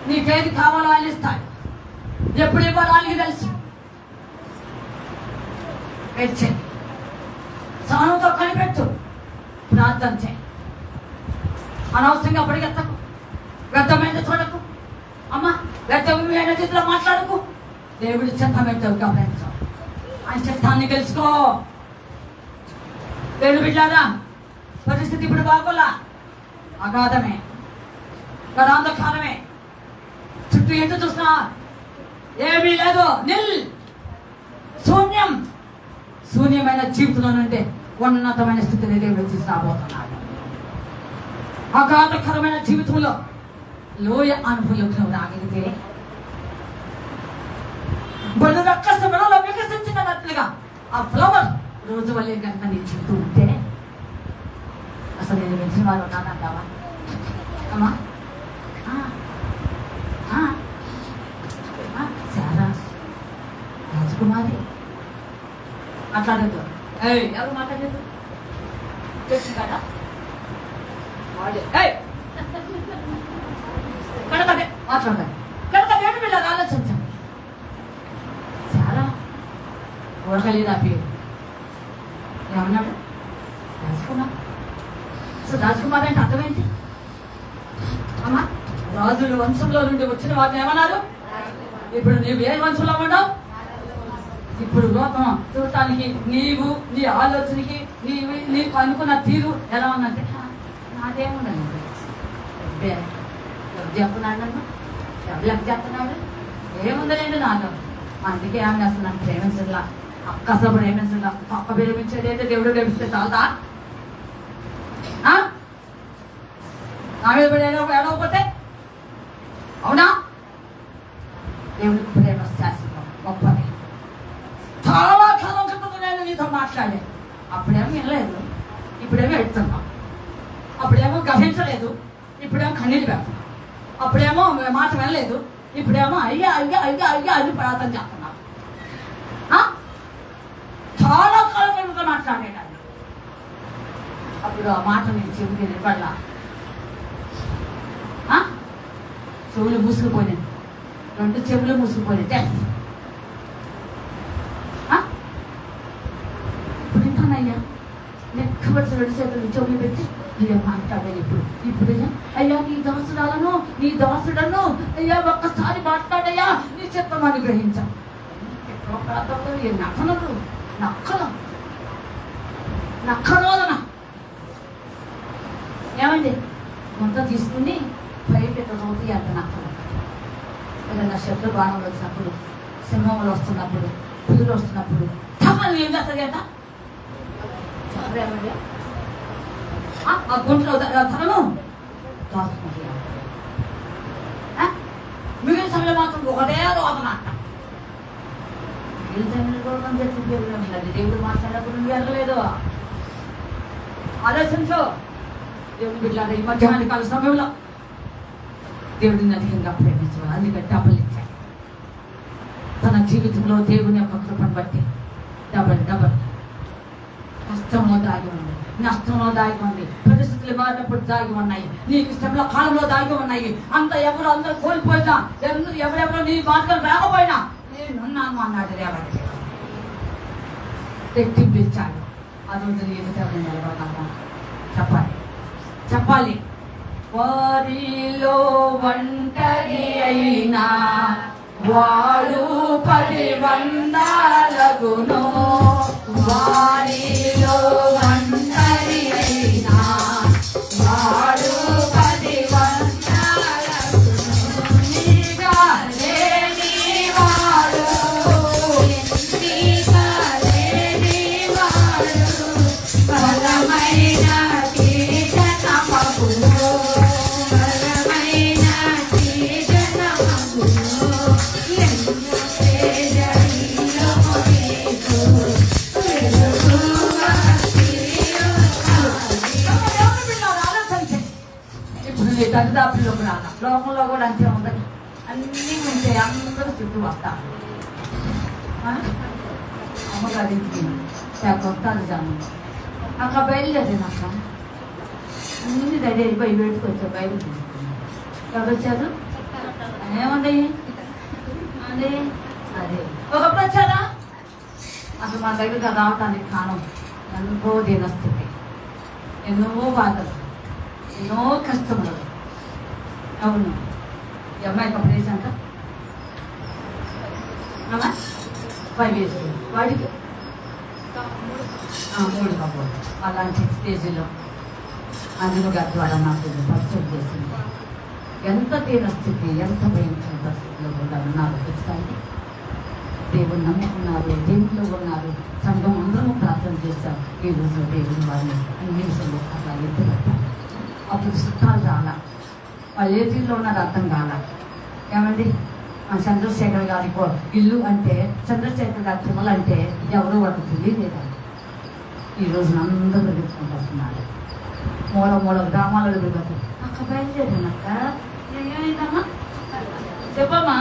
నీకేది కావాలో ఆయన ఇస్తాడు. ఎప్పుడు ఇవ్వాలో ఆయనకి తెలుసు. సహనంతో కనిపెట్టు, ప్రార్థన చేయి. అనవసరంగా పరిగెత్తకు, వ్యర్థమైన చూడకు. అమ్మా వ్యర్థమైన చేతిలో మాట్లాడకు. దేవుడి చిత్తమేంటో గమనించు, ఆయన చిత్తాన్ని తెలుసుకో. దేవుడు బిడ్డారా, పరిస్థితి ఇప్పుడు బాగోలా, అగాధమే, గడాంధకారమే. చుట్టూ ఎంత చూసినా ఏమీ లేదు, శూన్యమైన జీవితంలో నుండి ఉన్నతమైన స్థితిని దేవుడు తీసుకురాబోతున్నాడు. అగాధకరమైన జీవితంలో లోయ అనుభవంలోకి నువ్వు రాగలిగితే, బలు రక్కస మెడలో వికసించినట్లుగా ఆ ఫ్లవర్ రోజు వల్లే కనుక నీ జీవితం ఉంటే, అసలు నేను వెలిసిన వారు ఉన్నానంటావా? అమ్మా సారా రాజకుమారి మాట్లాడద్దు. ఎవరు మాట్లాడలేదు తెలుసు కదా? కనుకదే మాట్లాడాలి. కనుక నేను వీళ్ళకి ఆలోచించాను. చాలా ఊరకలేదు ఆ పేరు. ఏమన్నాడు? రాజకుమార్. అసలు రాజకుమార్ అంటే అర్థమైంది అమ్మా. రాజుల వంశంలో నుండి వచ్చిన వారిని ఏమన్నారు? ఇప్పుడు నీవు ఏ వంశంలో ఉన్నావు? ఇప్పుడు లోకం చూడటానికి నీవు, నీ ఆలోచనకి, నీకు అనుకున్న తీరు ఎలా ఉందంటే, నాదేముందండి చెప్తున్నాడు, ఎవరికి చెప్తున్నాడు, ఏముందలేండి నాలో. అందుకే ఏమని అసలు నాకు ప్రేమించలా, అసలు ప్రేమించలా. పక్క ప్రేమించేది అయితే దేవుడు ప్రేమిస్తే చాలదా? నా మీద పడి ఏడవకపోతే అవునా? దేవుడికి ప్రేమ శాశ్వతం, గొప్పది. చాలా కాలం క్రితం నేను నీతో మాట్లాడే, అప్పుడేమో వినలేదు, ఇప్పుడేమో ఎడుతున్నాం. అప్పుడేమో గ్రహించలేదు, ఇప్పుడేమో కన్నీళ్ళు పెడుతున్నాం. అప్పుడేమో మాట వినలేదు, ఇప్పుడేమో అయ్యా అయ్యా అయ్యా అయ్యా అని ప్రార్థన చేస్తున్నాం. చాలా కాలం క్రితం మాట్లాడేటాన్ని అప్పుడు ఆ మాట నేను చెవికి నిలబడలా. చెవులు మూసుకుపోయినాయి, 2 చెవులు మూసుకుపోయినాయి. ఇప్పుడు వింటానయ్యా, లెక్కబడిన 2 చేతులు చెవులు పెట్టి అయ్యా మాట్లాడాలి. ఇప్పుడు అయ్యా నీ దాసుడను అయ్యా ఒక్కసారి మాట్లాడయ్యా, నీ చిత్తం అనుగ్రహించాను. నక్కరోదన ఏమండి? కొంత తీసుకుని బయట రోతి అంత నక్కలు ఏదైనా శబ్ద బాణాలు వచ్చినప్పుడు, సింహములు వస్తున్నప్పుడు, పులులు వస్తున్నప్పుడు తమని ఏం చేస్తుంది కదా చెప్పలేమండి. ఆ గుంట్లో తనను దాచుకుంది. మిగిలిన సమయంలో మాత్రం ఒకటే రోదన అంట. మిగిలిన సమయంలో కూడా మనం చెప్తుంది దేవుడు మాట్లాడినప్పుడు నువ్వు వెళ్ళలేదు. ఆలోచించు. దేవుని బిడ్డలారా, ఈ మధ్యాహ్న కాల సమయంలో దేవుడిని అధికంగా ప్రేమించాడు. అందుకే డబ్బులు ఇచ్చాడు. తన జీవితంలో దేవుని యొక్క కృపను బట్టి డబల్ కష్టంలో దాగి ఉంది, నష్టంలో దాగి ఉంది, పరిస్థితులు మారినప్పుడు దాగి ఉన్నాయి, నీకు ఇష్టంలో కాలంలో దాగి ఉన్నాయి. అంత అందరూ కోల్పోయినా, ఎవరెవరో నీ మార్గం రాకపోయినా నేనున్నాను అన్నాడు దేవుడు. తెప్పించాడు. ఆ రోజు నిలబడాలి, చెప్పాలి. వారిలో ఒంటరి అయినా వాడు 10 వందలగును. వారిలో ఒంటరి అయినా వాడు 10 వందలగును. నీగా లేని వాడు, నీగా లేని వాడు బలమైన దరిదాపుల్లోకి రాక లోకంలో కూడా అంతే ఉంటుంది. అన్నీ ఉంటాయి, అందరూ చుట్టూ వస్తారు. అమ్మగారి ఇంటికి వస్తారు జనం. అక్కడ బయలుదేరింది. అక్కడ అన్ని రెడీ అయిపోయి బయటకు వచ్చారు. బయట ఎవరు వచ్చారు? ఏమండి అదే ఒకప్పుడు వచ్చారా? అసలు మా దగ్గర రావటానికి కారణం ఎంతో దీనస్థితి, ఎన్నో బాధలు, ఎన్నో కష్టములు. అవును, ఈ అమ్మాయికి అప్పుడు ఏజ్ అంట 5 years. వాడికి 3 కబోర్డు. అలాంటి స్టేజ్లో అందులో గారి ద్వారా నాకు పరిచయం చేసింది. ఎంత దీనస్థితి, ఎంత భయంకర పరిస్థితిలో కూడా ఉన్నారు. తెలుసండి, దేవుని నమ్ముకున్నారు, దేవుళ్ళు ఉన్నారు. సంఘం అందరూ ప్రార్థన చేశారు. ఈ రోజు దేవుని వారిని అన్ని విషయంలో అట్లా ఎత్తుపట్టారు. అప్పుడు చుట్టాలు రాలా, వాళ్ళు ఏ తీరులో ఉన్నారో అర్థం కాల. ఏమండి, చంద్రశేఖర్ గారి ఇల్లు అంటే, చంద్రశేఖర్ గారి పిల్లలు అంటే ఎవరో వాళ్ళకి తెలియలేదండి. ఈ రోజున అందరూ వెతుక్కుంటూ వస్తున్నారు. మూల గ్రామాలలో వెతుకు. అక్క బయలుదేరినక్క ఏమైందమ్మా చెప్పమ్మా.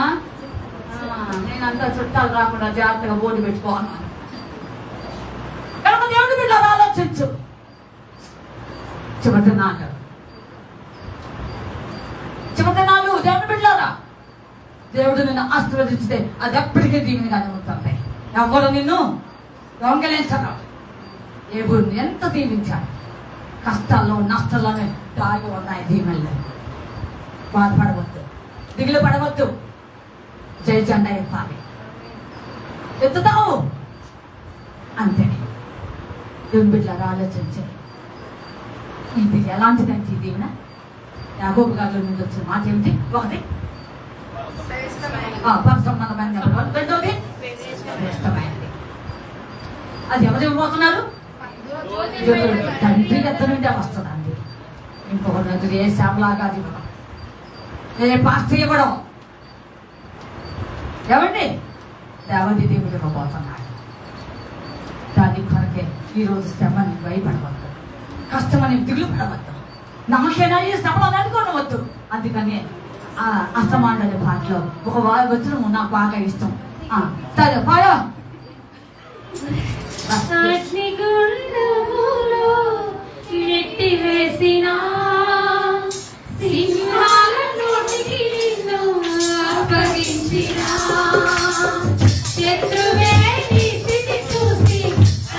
నేనంతా చుట్టాలు రాకుండా జాగ్రత్తగా బోర్డు పెట్టుకోవాలన్నాను. కనుక దేవుడి బిడ్డ ఆలోచించు. చివరినాళ్ళు దేవుడి బిడ్డారా, దేవుడు నిన్ను ఆశీర్వదించితే అది ఎప్పటికీ దీవెనగానే ఉంటుంది. ఎవరు నిన్ను దొంగలించరు. దేవుడిని ఎంత దీవించాలి. కష్టాల్లో నష్టాల్లోనే దాగి ఉన్నాయి దీవెనలు. బాధపడవద్దు, దిగులు పడవద్దు. జై జెండా ఎత్తాలి, ఎత్తుతావు అంతే. దేవుని బిడ్డలారా ఆలోచించే, ఇది ఎలాంటిదంటే ఈ దీవెన. యాకోబు గారిలో నుండి వచ్చిన మాట ఏమిటి? ఒకటి పరిసంబంధమైన, రెండోది శ్రేష్టమైనది. అది ఎవరు ఇవ్వబోతున్నారు? తండ్రి ఎత్త నుండే వస్తుందండి. ఇంకొకరి దగ్గర ఏ శ్యామలాగా ఇవ్వడం, ఏ పాస్టర్ ఇవ్వడం. ఏమండి, దేవతి దేవుడు ఇవ్వబోతున్నాడు. దాని కొరకే ఈరోజు శ్రమని భయపడవద్దు, కష్టమని దిగులు పడవద్దు, నమ్మకైనా ఈ శ్రమలను అనుకోనవద్దు. అందుకని అస్తమాండలి పాటలో ఒక వచనము నాకు బాగా ఇష్టం. సరే పాయో. వేసినా సింహాల నోటికి నిన్ను అప్పగించినా శత్రువే నీ స్థితి చూసి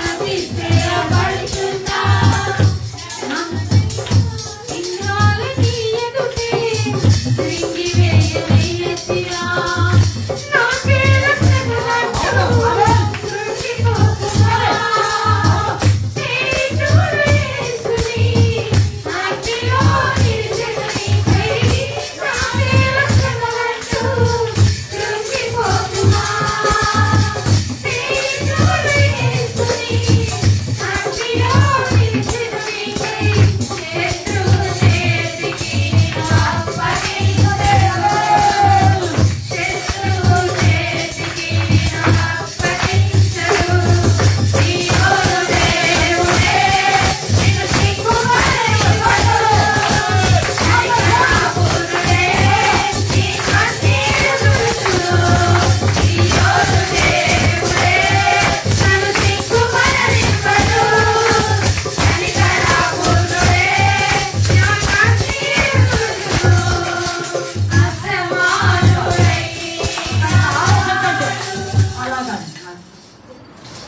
అతిశయపడుతున్నా. సింహాల నీ ఎదుటే కృంగి వేయవేయసినా నాకే రక్షకులంటూ కృంగిపోతున్నా.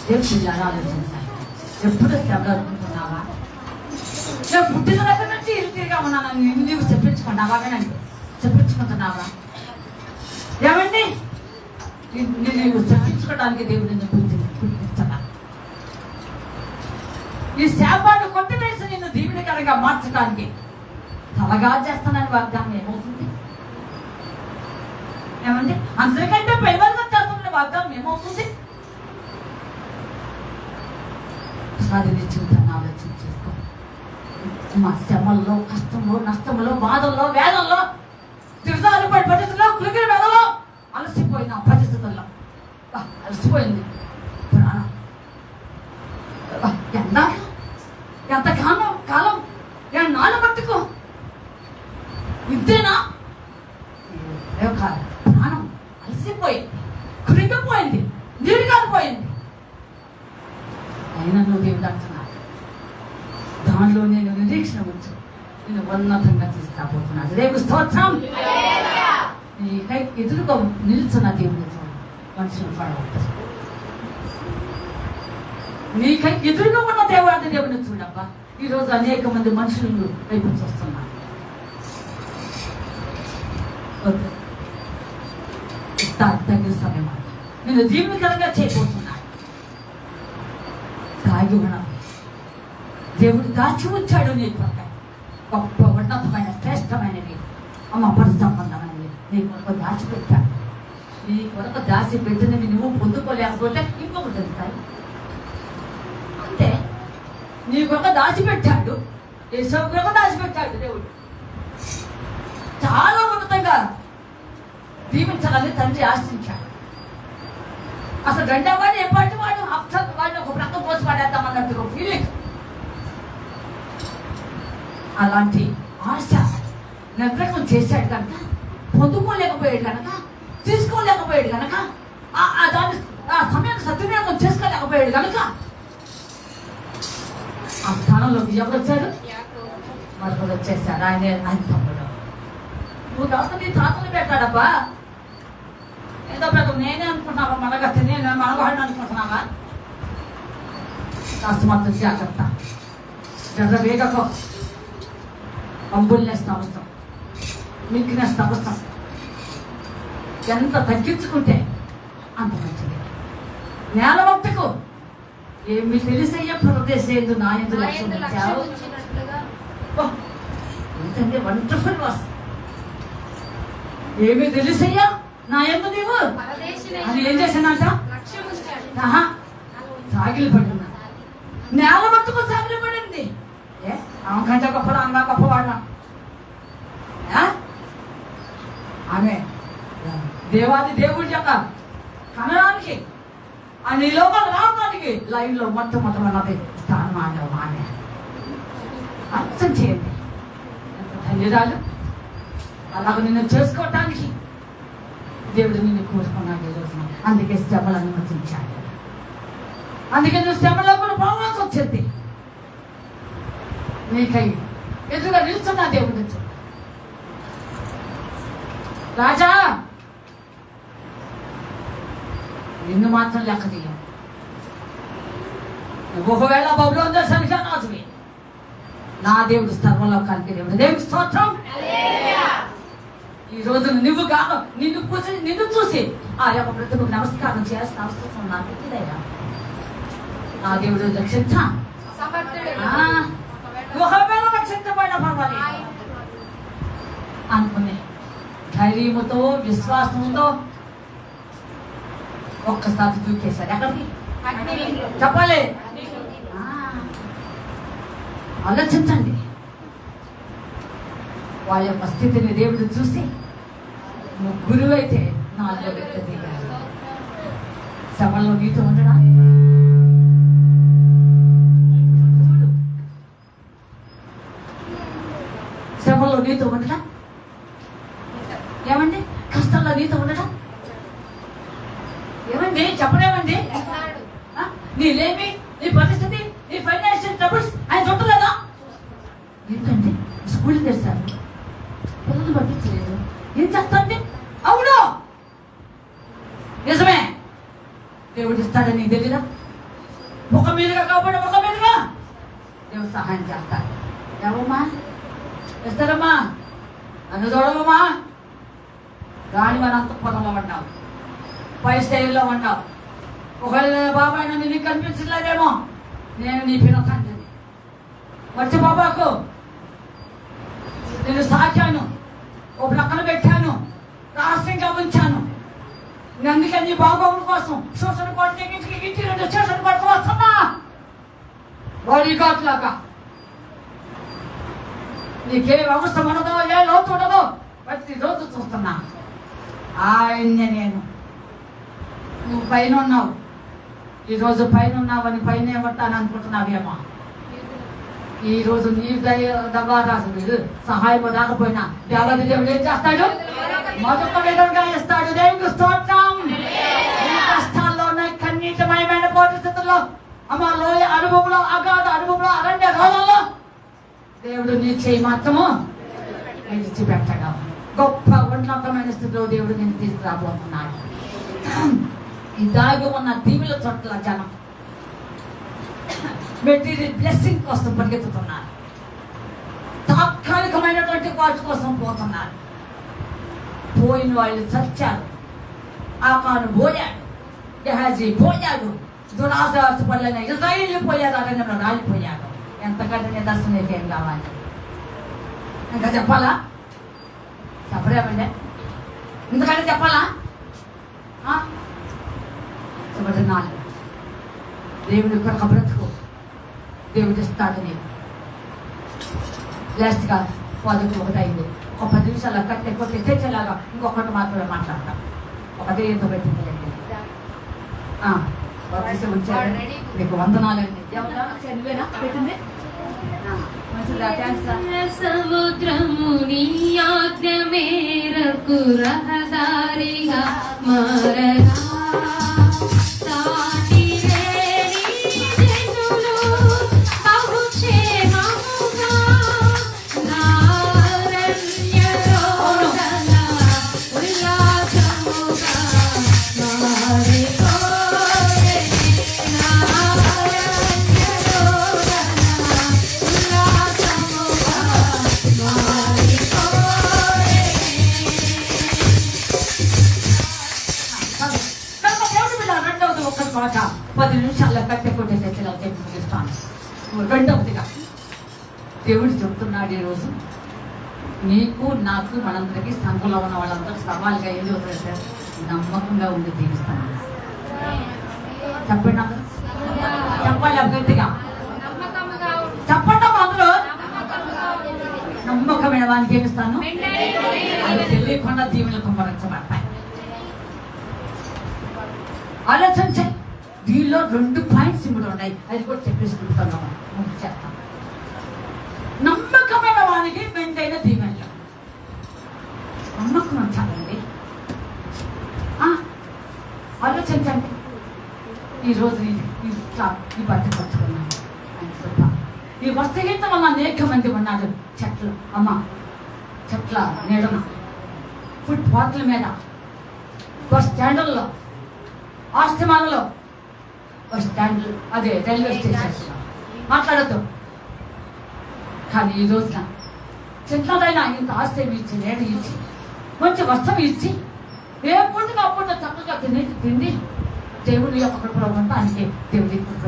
దేవుడు పిల్లలు ఆలోచించాలి. ఎప్పుడు శ్రమలు అనుకుంటున్నావా? నేను పుట్టిన దగ్గర నుంచి ఇల్లు తిరిగా ఉన్నాను. నీవు చెప్పించుకున్నావా? వినండి, చెప్పించుకుంటున్నావా? ఏమండి నీవు చెప్పించుకోవడానికి దేవుడు నిన్ను పుట్టించగా ఈ శాపాన్ని కొట్టివేసి నిన్ను దీవెనకరంగా మార్చడానికి తలగా చేస్తానని వాగ్దానం ఏమవుతుంది? ఏమండి అందరికంటే పైవల్గా చేస్తానని వాగ్దానం ఏమవుతుంది? ఒకసారి నీ జీవితాన్ని ఆలోచన చేసుకో. మా శ్రమల్లో, కష్టంలో, నష్టంలో, బాధల్లో, వేదల్లో, తిరుదాలు పడి పరిస్థితుల్లో, కులిగిన వేదలో అలసిపోయిన పరిస్థితుల్లో అలసిపోయింది ప్రాణం. ఎంత కాలం నాలుగు పట్టుకో ఇంతేనా? ప్రాణం అలసిపోయింది, కురిగిపోయింది, నీరు కాలిపోయింది. అయినా నువ్వు దేవుడు అంటున్నాడు, దానిలో నేను నిరీక్షణ ఉంచు, నేను ఉన్నతంగా తీసుకురాబోతున్నాను. దేవుడు స్తోత్రం. నీకై ఎదురుగా నిలుచున్న దేవుడు మనుషులు పడవద్దు. నీకై ఎదురుగా ఉన్న దేవాది దేవుని చూడబ్బా. ఈరోజు అనేక మంది మనుషులు వైపు చూస్తున్నారు. తగిన సమయం నేను జీవనకరంగా చేయబోతున్నాను. తాగి ఉన్న దేవుడు దాచి ఉంచాడు నీ కొరక గొప్ప ఉన్నతమైన శ్రేష్టమైనవి, అమ్మ పరిసంబంధమైనవి నీ కొరకు దాచిపెట్టాడు. నీ కొరకు దాచి పెట్టినవి నువ్వు పొందుకోలేకపోతే ఇంకొకటి తెలుస్తాయి. అంటే నీ కొరకు దాచిపెట్టాడు, యేసు కొరకు దాచిపెట్టాడు దేవుడు. చాలా ఉన్నతంగా దీవించాలని తండ్రి ఆశించాడు. అసలు రెండవ వాడు ఏ పాటి వాడు అక్షర వాడిని ఒక ప్రక్క పోసి పడేద్దామన్నట్టు ఫీలింగ్. అలాంటి ఆశ నిర్ణయం చేశాడు కనుక, పొందుకోలేకపోయాడు కనుక, తీసుకోలేకపోయాడు కనుక, దాని ఆ సమయాన్ని సద్వినియోగం చేసుకోలేకపోయాడు కనుక ఆ స్థానంలోకి ఎవరు వచ్చారు? మరొకరు వచ్చేసారు. ఆయన తమ్ముడు. నువ్వు కాదు నీ తాతలు పెట్టాడబ్బా. ఏదో పెద్ద నేనే అనుకుంటున్నావా? మనగత్తి నేను మనవాడిని అనుకుంటున్నావా? కాస్త జాగ్రత్త. జర వేగకో. పంబుల్నేస్తా అవసరం, మిక్కినేస్తా అవసరం. ఎంత తగ్గించుకుంటే అంత మంచిది. నేల వంటకు ఏమి తెలిసయ్యా ప్రదేశేందు నా ఎందు లక్ష్యం ఉంచావు. ఏంటంటే వండర్ఫుల్ వాస్. ఏమి తెలిసయ్యా నా ఎందు నీవు అది ఏం చేశానంట? సాగిలి పడున్నా. నేల మట్టుకు సాగిలి పడింది. ఆమె కంటే గొప్ప అన్నా గొప్పవాడినా. ఆమె దేవాది దేవుడి యొక్క కనడానికి ఆయన ఈ లోపల రావడానికి లైన్ లో మొట్టమొదటి స్థానం ఆమె. అర్థం చేయండి, ధన్యరాలు. అలాగ నిన్ను చేసుకోవటానికి దేవుడు నిన్ను కోరుకున్నాడు ఈ రోజున. అందుకే శ్రమలు అనుమతించాడు. అందుకే నువ్వు శ్రమలో కూడా పోవాల్సి వచ్చింది. నీకై ఎదురుగా నిలుస్తున్నా దేవుడి నుంచి. రాజా నిన్ను మాత్రం లెక్క తీయం. నువ్వు ఒకవేళ బబులోను దేశానికి రాజువి, నా దేవుడు సర్వలోకానికి దేవుడు. దేవుడి స్తోత్రం. ఈ రోజు నువ్వు కాదు, నిన్ను చూసి ఆ యొక్క బ్రతుకు నమస్కారం చేయాల్సిన అవసరం నాకు ఇదయ్యా. నా దేవుడు రక్షించా. ఒకవేళ రక్షించబడిన పర్వాలేదు అనుకునే ధైర్యముతో, విశ్వాసంతో ఒక్కసారి దూకేశారు. ఎక్కడికి చెప్పాలి? ఆలోచించండి. వాళ్ళ యొక్క స్థితిని దేవుడు చూసి ముగ్గురు అయితే 4వ వ్యక్తి దిగారు. సభలో నీతో ఉండడా? చూడు, సభలో నీతో ఉండడా? ఏమండి కష్టంలో నీతో ఉండడా? ఏమండి చెప్పలేమండి? నీలేమి, నీ పరిస్థితి, నీ ఫైనాన్షియల్ ట్రబుల్స్ ఆయన చూడలేదా? ఏంటండి స్కూల్ తెస్తారు, పిల్లలు పంపించలేదు, ఏం చేస్తాండి? అవును నిజమే, దేవుడు ఇస్తాడని నీకు తెలీదా? మీదుగా కాబట్టి ముఖం మీదుగా దేవుడు సహాయం చేస్తాడు. ఏమమ్మా ఇస్తారమ్మా, నన్ను చూడవమ్మా. రాని మన అంత పొలంలో ఉంటావు, పై స్థాయిలో ఉంటావు. ఒకవేళ బాబాయ్ నన్ను నీకు కనిపించలేదేమో, నేను నీ పిల్ల తండ్రిని. వచ్చి బాబాకు నేను సాకాను, ఓ ప్రక్కన పెట్టాను, రహస్యంగా ఉంచాను. అందుకే నీ బాగోగుల కోసం శోషణ కొట్టి ఇంటికి శోషణ కొడుతూ వస్తున్నా. బాడీ గార్డ్ లాగా నీకే అవసరం ఉండదో, ఏ లోతు ఉండదో ప్రతిరోజు చూస్తున్నా. ఆయన్నే నేను. నువ్వు పైన ఉన్నావు, ఈరోజు పైన ఉన్నావని పైన ఉంటాను అనుకుంటున్నావేమో. ఈరోజు నీ దవారాసు సహాయం రాకపోయినా దేవాది దేవుడు ఏం చేస్తాడు? మొదట విధంగా ఇస్తాడు. దేవుడు స్తోత్రం. ఈ కష్టాల్లో ఉన్న కన్నీటమయమైన పరిస్థితుల్లో, అమ్మ లోయ అనుభవంలో, అగాధ అనుభవంలో, అరణ్య రోజుల్లో దేవుడు నీ చేయి మాత్రము విడిచిపెట్టడం. గొప్ప ఉన్నతమైన స్థితిలో దేవుడు నేను తీసుకురాబోతున్నాడు. ఈ దాగి ఉన్న దీవుల చోట్ల జనం మెటీరియల్ బ్లెస్సింగ్ కోసం పరిగెత్తుతున్నారు, తాత్కాలికమైనటువంటి వాటి కోసం పోతున్నారు. పోయిన వాళ్ళు చచ్చారు. ఆకాను పోయాడు, గెహాజీ పోయాడు, దురాశాస పనులైన ఇజ్రాయేలు పోయారు, అరణ్యంలో రాలిపోయాడు. ఎంతకంటే నిదర్శనం ఏం కావాలి? ఇంకా చెప్పాలా? చెప్పలేమండి. ఎందుకంటే చెప్పాలా? నాలుగు దేవుడి కొరకు బ్రతుకు, దేవుడు ఇస్తాడు. నేను లాస్ట్గా 11 అయింది. ఒక 10 నిమిషాలు కట్టే కొట్టి తెచ్చేలాగా ఇంకొకటి మాత్రమే మాట్లాడతాం. ఒకటే ఎంతో పెట్టింది ఉంచారు. మీకు వందనాలండి. నువ్వేనా పెట్టింది? సముద్రము నీ ఆజ్ఞ మేరకు రహదారిగా మారగా మాట 10 నిమిషాల్లో కట్టె కొట్టే తెచ్చేలా ముగిస్తాను. రెండవదిగా దేవుడు చెప్తున్నాడు, ఈరోజు నీకు నాకు మనందరికీ సంఘంలో ఉన్న వాళ్ళందరికీ సవాల్గా ఏది వదిలేసారు? నమ్మకంగా ఉండి జీవిస్తాను. చెప్పండి, నాకు చెప్పాలి అభ్యర్థిగా చెప్పండి. అందులో నమ్మకమైన వానికి ఏమిస్తాను? అది తెలియకుండా దీవులు కుమ్మరించబడతాయి. ఆలోచించండి. దీనిలో 2 పాయింట్స్ ఇప్పుడు ఉన్నాయి, అది కూడా చెప్పేసుకుంటున్నాము. చేస్తాం. నమ్మకమైన వానికి మెంటైన దీవెనలు. నమ్మకం ఉంచాలండి. ఆలోచించండి. ఈరోజు ఇట్లా ఈ బట్ట పట్టుకున్నాను. ఈ వస్తగీతం వల్ల అనేక మంది ఉన్నారు. చెట్లు చెట్ల నీడన, ఫుట్ పాత్ల మీద, బస్ స్టాండ్లలో, ఆశ్రమాలలో, బస్ స్టాండ్, అదే రైల్వే స్టేషన్ మాట్లాడద్దు. కానీ ఈ రోజున చిన్నదైనా ఇంత ఆశ్రయం ఇచ్చి, నీడ ఇచ్చి, మంచి వస్త్రం ఇచ్చి, ఏ పూటగా అప్పుడు చక్కగా తిండి దేవుడి యొక్క కృపలో ఉండడానికి దేవుడి కృప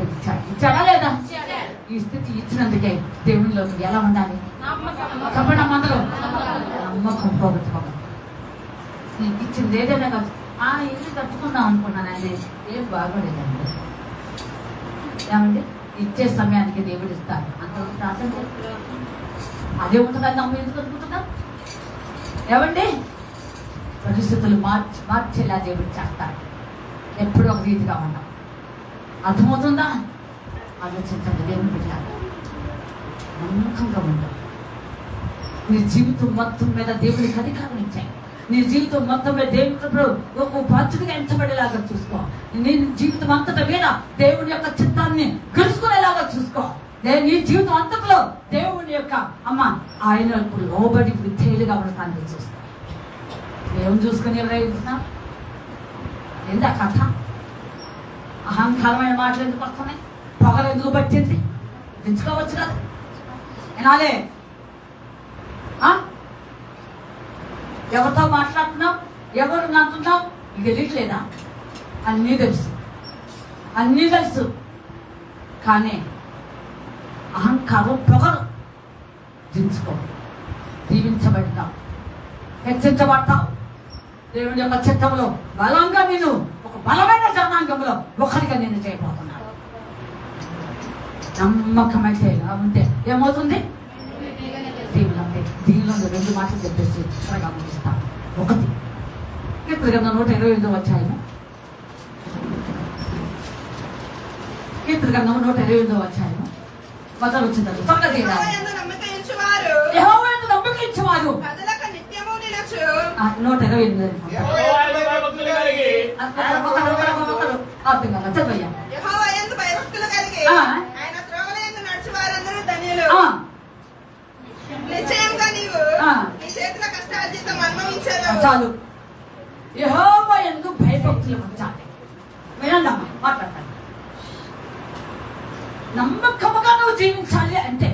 ఇచ్చాడా లేదా? ఈ స్థితి ఇచ్చినందుకే దేవుడిలో ఎలా ఉండాలి? చెప్పండి అందరూ. నమ్మకం పోగొట్టుకోవాలి. నీకు ఇచ్చింది ఏదైనా కాదు. ఇల్లు కట్టుకుందాం అనుకున్నాను, అది ఏం బాగోలేదండి. ఏమండి, ఇచ్చే సమయానికి దేవుడు ఇస్తాడు. అంతవరకు ప్రార్థన అదే ఉంటుందని నమ్మ ఎందుకు అనుకుంటున్నాం? ఏమండి, పరిస్థితులు మార్చేలా దేవుడు చేస్తాడు. ఎప్పుడు ఒక రీతిగా ఉన్నాం. అర్థమవుతుందా? ఆలోచించండి. దేవుని పెట్టాలి, నమ్మకంగా ఉంటాం. నీ జీవితం మొత్తం మీద దేవుడికి అధికారం ఇచ్చాయి. నీ జీవితం మొత్తం మీద దేవుడు ఒక బాధ్యతగా ఎంచబడేలాగా చూసుకో. నీ జీవితం అంతటి మీద దేవుని యొక్క చిత్తాన్ని గెలుచుకునేలాగా చూసుకో. నీ జీవితం అంతట్లో దేవుని యొక్క ఆయనకు లోబడి విధేయులుగా ఉండటానికి చూసుకో. ఏం చూసుకుని ఎవరైనా ఏందా కథ? అహంకారమైన మాటలు ఎందుకు వస్తున్నాయి? పొగ పొగలు ఎందుకు పట్టింది? దించుకోవచ్చు కదా. వినాలే, ఎవరితో మాట్లాడుతున్నావు, ఎవరు నాకున్నావు ఇది తెలియట్లేదా? అన్నీ తెలుసు, అన్నీ తెలుసు. కానీ అహంకారం పొగరు దించుకో. దీవించబడతావు, హెచ్చరించబడతావు. దేవుని యొక్క చిత్తంలో బలంగా నేను ఒక బలమైన జనాంగంలో ఒకరిగా నేను చేయబోతున్నాను. నమ్మకమైతే ఉంటే ఏమవుతుంది? దీవులు అంటే దీనిలో 2 మాటలు చెప్పేసి త్వరగా ముగిస్తాను. ఒకటి, కీర్తన 128 అధ్యాయము. కీర్తన 128 అధ్యాయము మొదలు వచ్చింది. త్వరగా చేయాలి. యెహోవా యందు నమ్మిక ఉంచువారు యెహోవా యందు నమ్మిక ఉంచువారు కదలక నిత్యము నిలచు. 128 యెహోవాయందు భయభక్తులు కలిగి అర్థం కదా చదవయ్యా. యెహోవా యందు భయభక్తులు కలిగి ఆ. ఆయన త్రోవల యందు నడుచు వారందరూ ధన్యులు. ఆ, నిశ్చయంగా నీవు ఆ. నీ చేతుల కష్టార్జితం అనుభవించదు. చాలు. యెహోవా యందు భయభక్తులు ఉంచాలి. వినండమ్మా, మాట్లాడతాను. నమ్మకముగా నువ్వు జీవించాలి అంటే,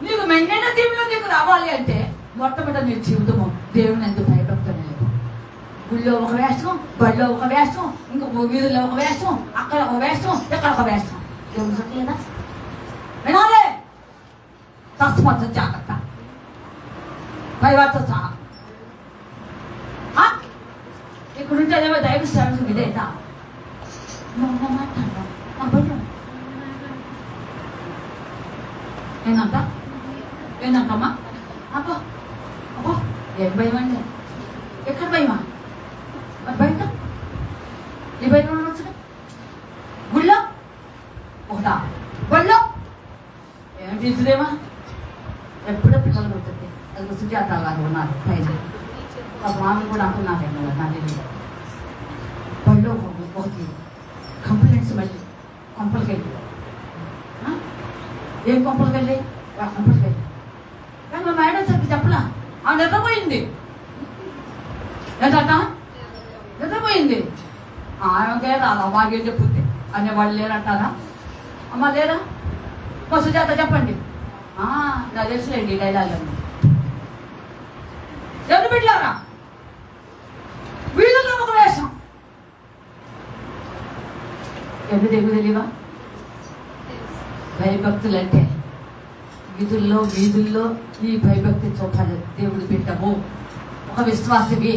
నీకు మెండైన దీవులు నీకు రావాలి అంటే మొట్టమొదటి నీ జీవితము దేవుని యందు భయభక్తులు లేవు. గుళ్ళో ఒక వేషం, బడిలో ఒక వేషం, ఇంకొక వీధుల్లో ఒక వేషం, అక్కడ ఒక వేషం, ఎక్కడ ఒక వేషం. దేవుడు చెప్పలేదా? వినాలే, తస్మత్ జాగ్రత్త. భయవార్త సహా ఇక్కడుంటే ఏమో దైవ సేవకు ఇదేదా మాట్లాడదాం. ఏందంట ఏందంటమ్మా? అబ్బో అబ్బో ఏం భయం అండి? ఎక్కడ భయమా? మరి బయట ఈ బయట ఉండొచ్చు. గుళ్ళో ఒకటా, బళ్ళో ఏం తీసుదేమా? ఎప్పుడో పిల్లలు ఉంటుంది. అది సుజాత లాగా ఉన్నారు పైన. మామూలు కూడా అంటున్నారేమో నా తెలియదు. బళ్ళో ఒకటి కంప్లైంట్స్ మళ్ళీ కొంపలకి వెళ్ళి ఏం కొంపలకి వెళ్ళి కొంపలకి వెళ్ళి కానీ మా మేడం సరికి చెప్పలా. ఆ నిద్రపోయింది. ఏంటంట నిద్రపోయింది. ఆమెకే రాదా బాగా చెప్పుద్ది అనేవాళ్ళు లేరంటారా? అమ్మ లేరా? మా సుజాత చెప్పండి. నా తెలుసులేండి డైలాగ్. ఎవరు పెట్టారా? వీధుల్లో ఒక వేషం. ఎవరు తెలియవా? భయభక్తులు అంటే వీధుల్లో ఈ భయభక్తి చూపాలి. దేవుడు బిడ్డము, ఒక విశ్వాసవి,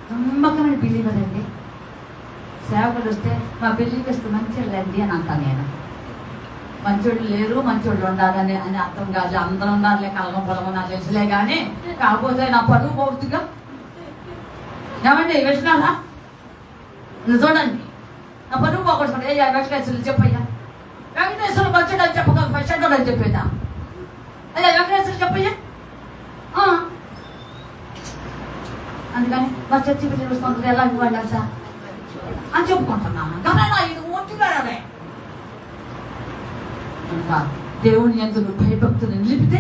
నమ్మకమైన బిలీవర్ అండి. సేవకులు వస్తే మా బిలీవర్స్ మంచిళ్ళండి అని అంటాను నేను. మంచోళ్ళు లేరు, మంచోళ్ళు ఉండాలని అని అర్థం కాదు. అందరూ ఉండాలి, కలగం పొలగం నాకు తెలుసులే. కానీ కాకపోతే నా పరువు పోతుందిగా. ఏమండి విషయాలా చూడండి, నా పరువు పోకూడదు. ఏ వెంకటేశ్వరులు చెప్పయ్యా, వెంకటేశ్వరులు మంచోడు అని చెప్పగలను, పచ్చోడు అని చెప్పేదా? అదే వెంకటేశ్వరులు చెప్పయ్యా. అందుకని మా చర్చి పిల్లలు వస్తుంది ఎలా ఇవ్వాలి సార్ అని చెప్పుకుంటున్నాను. కానీ ఇది ఒట్టిగా ఇంకా దేవుని యందు భయభక్తులు నిలిపితే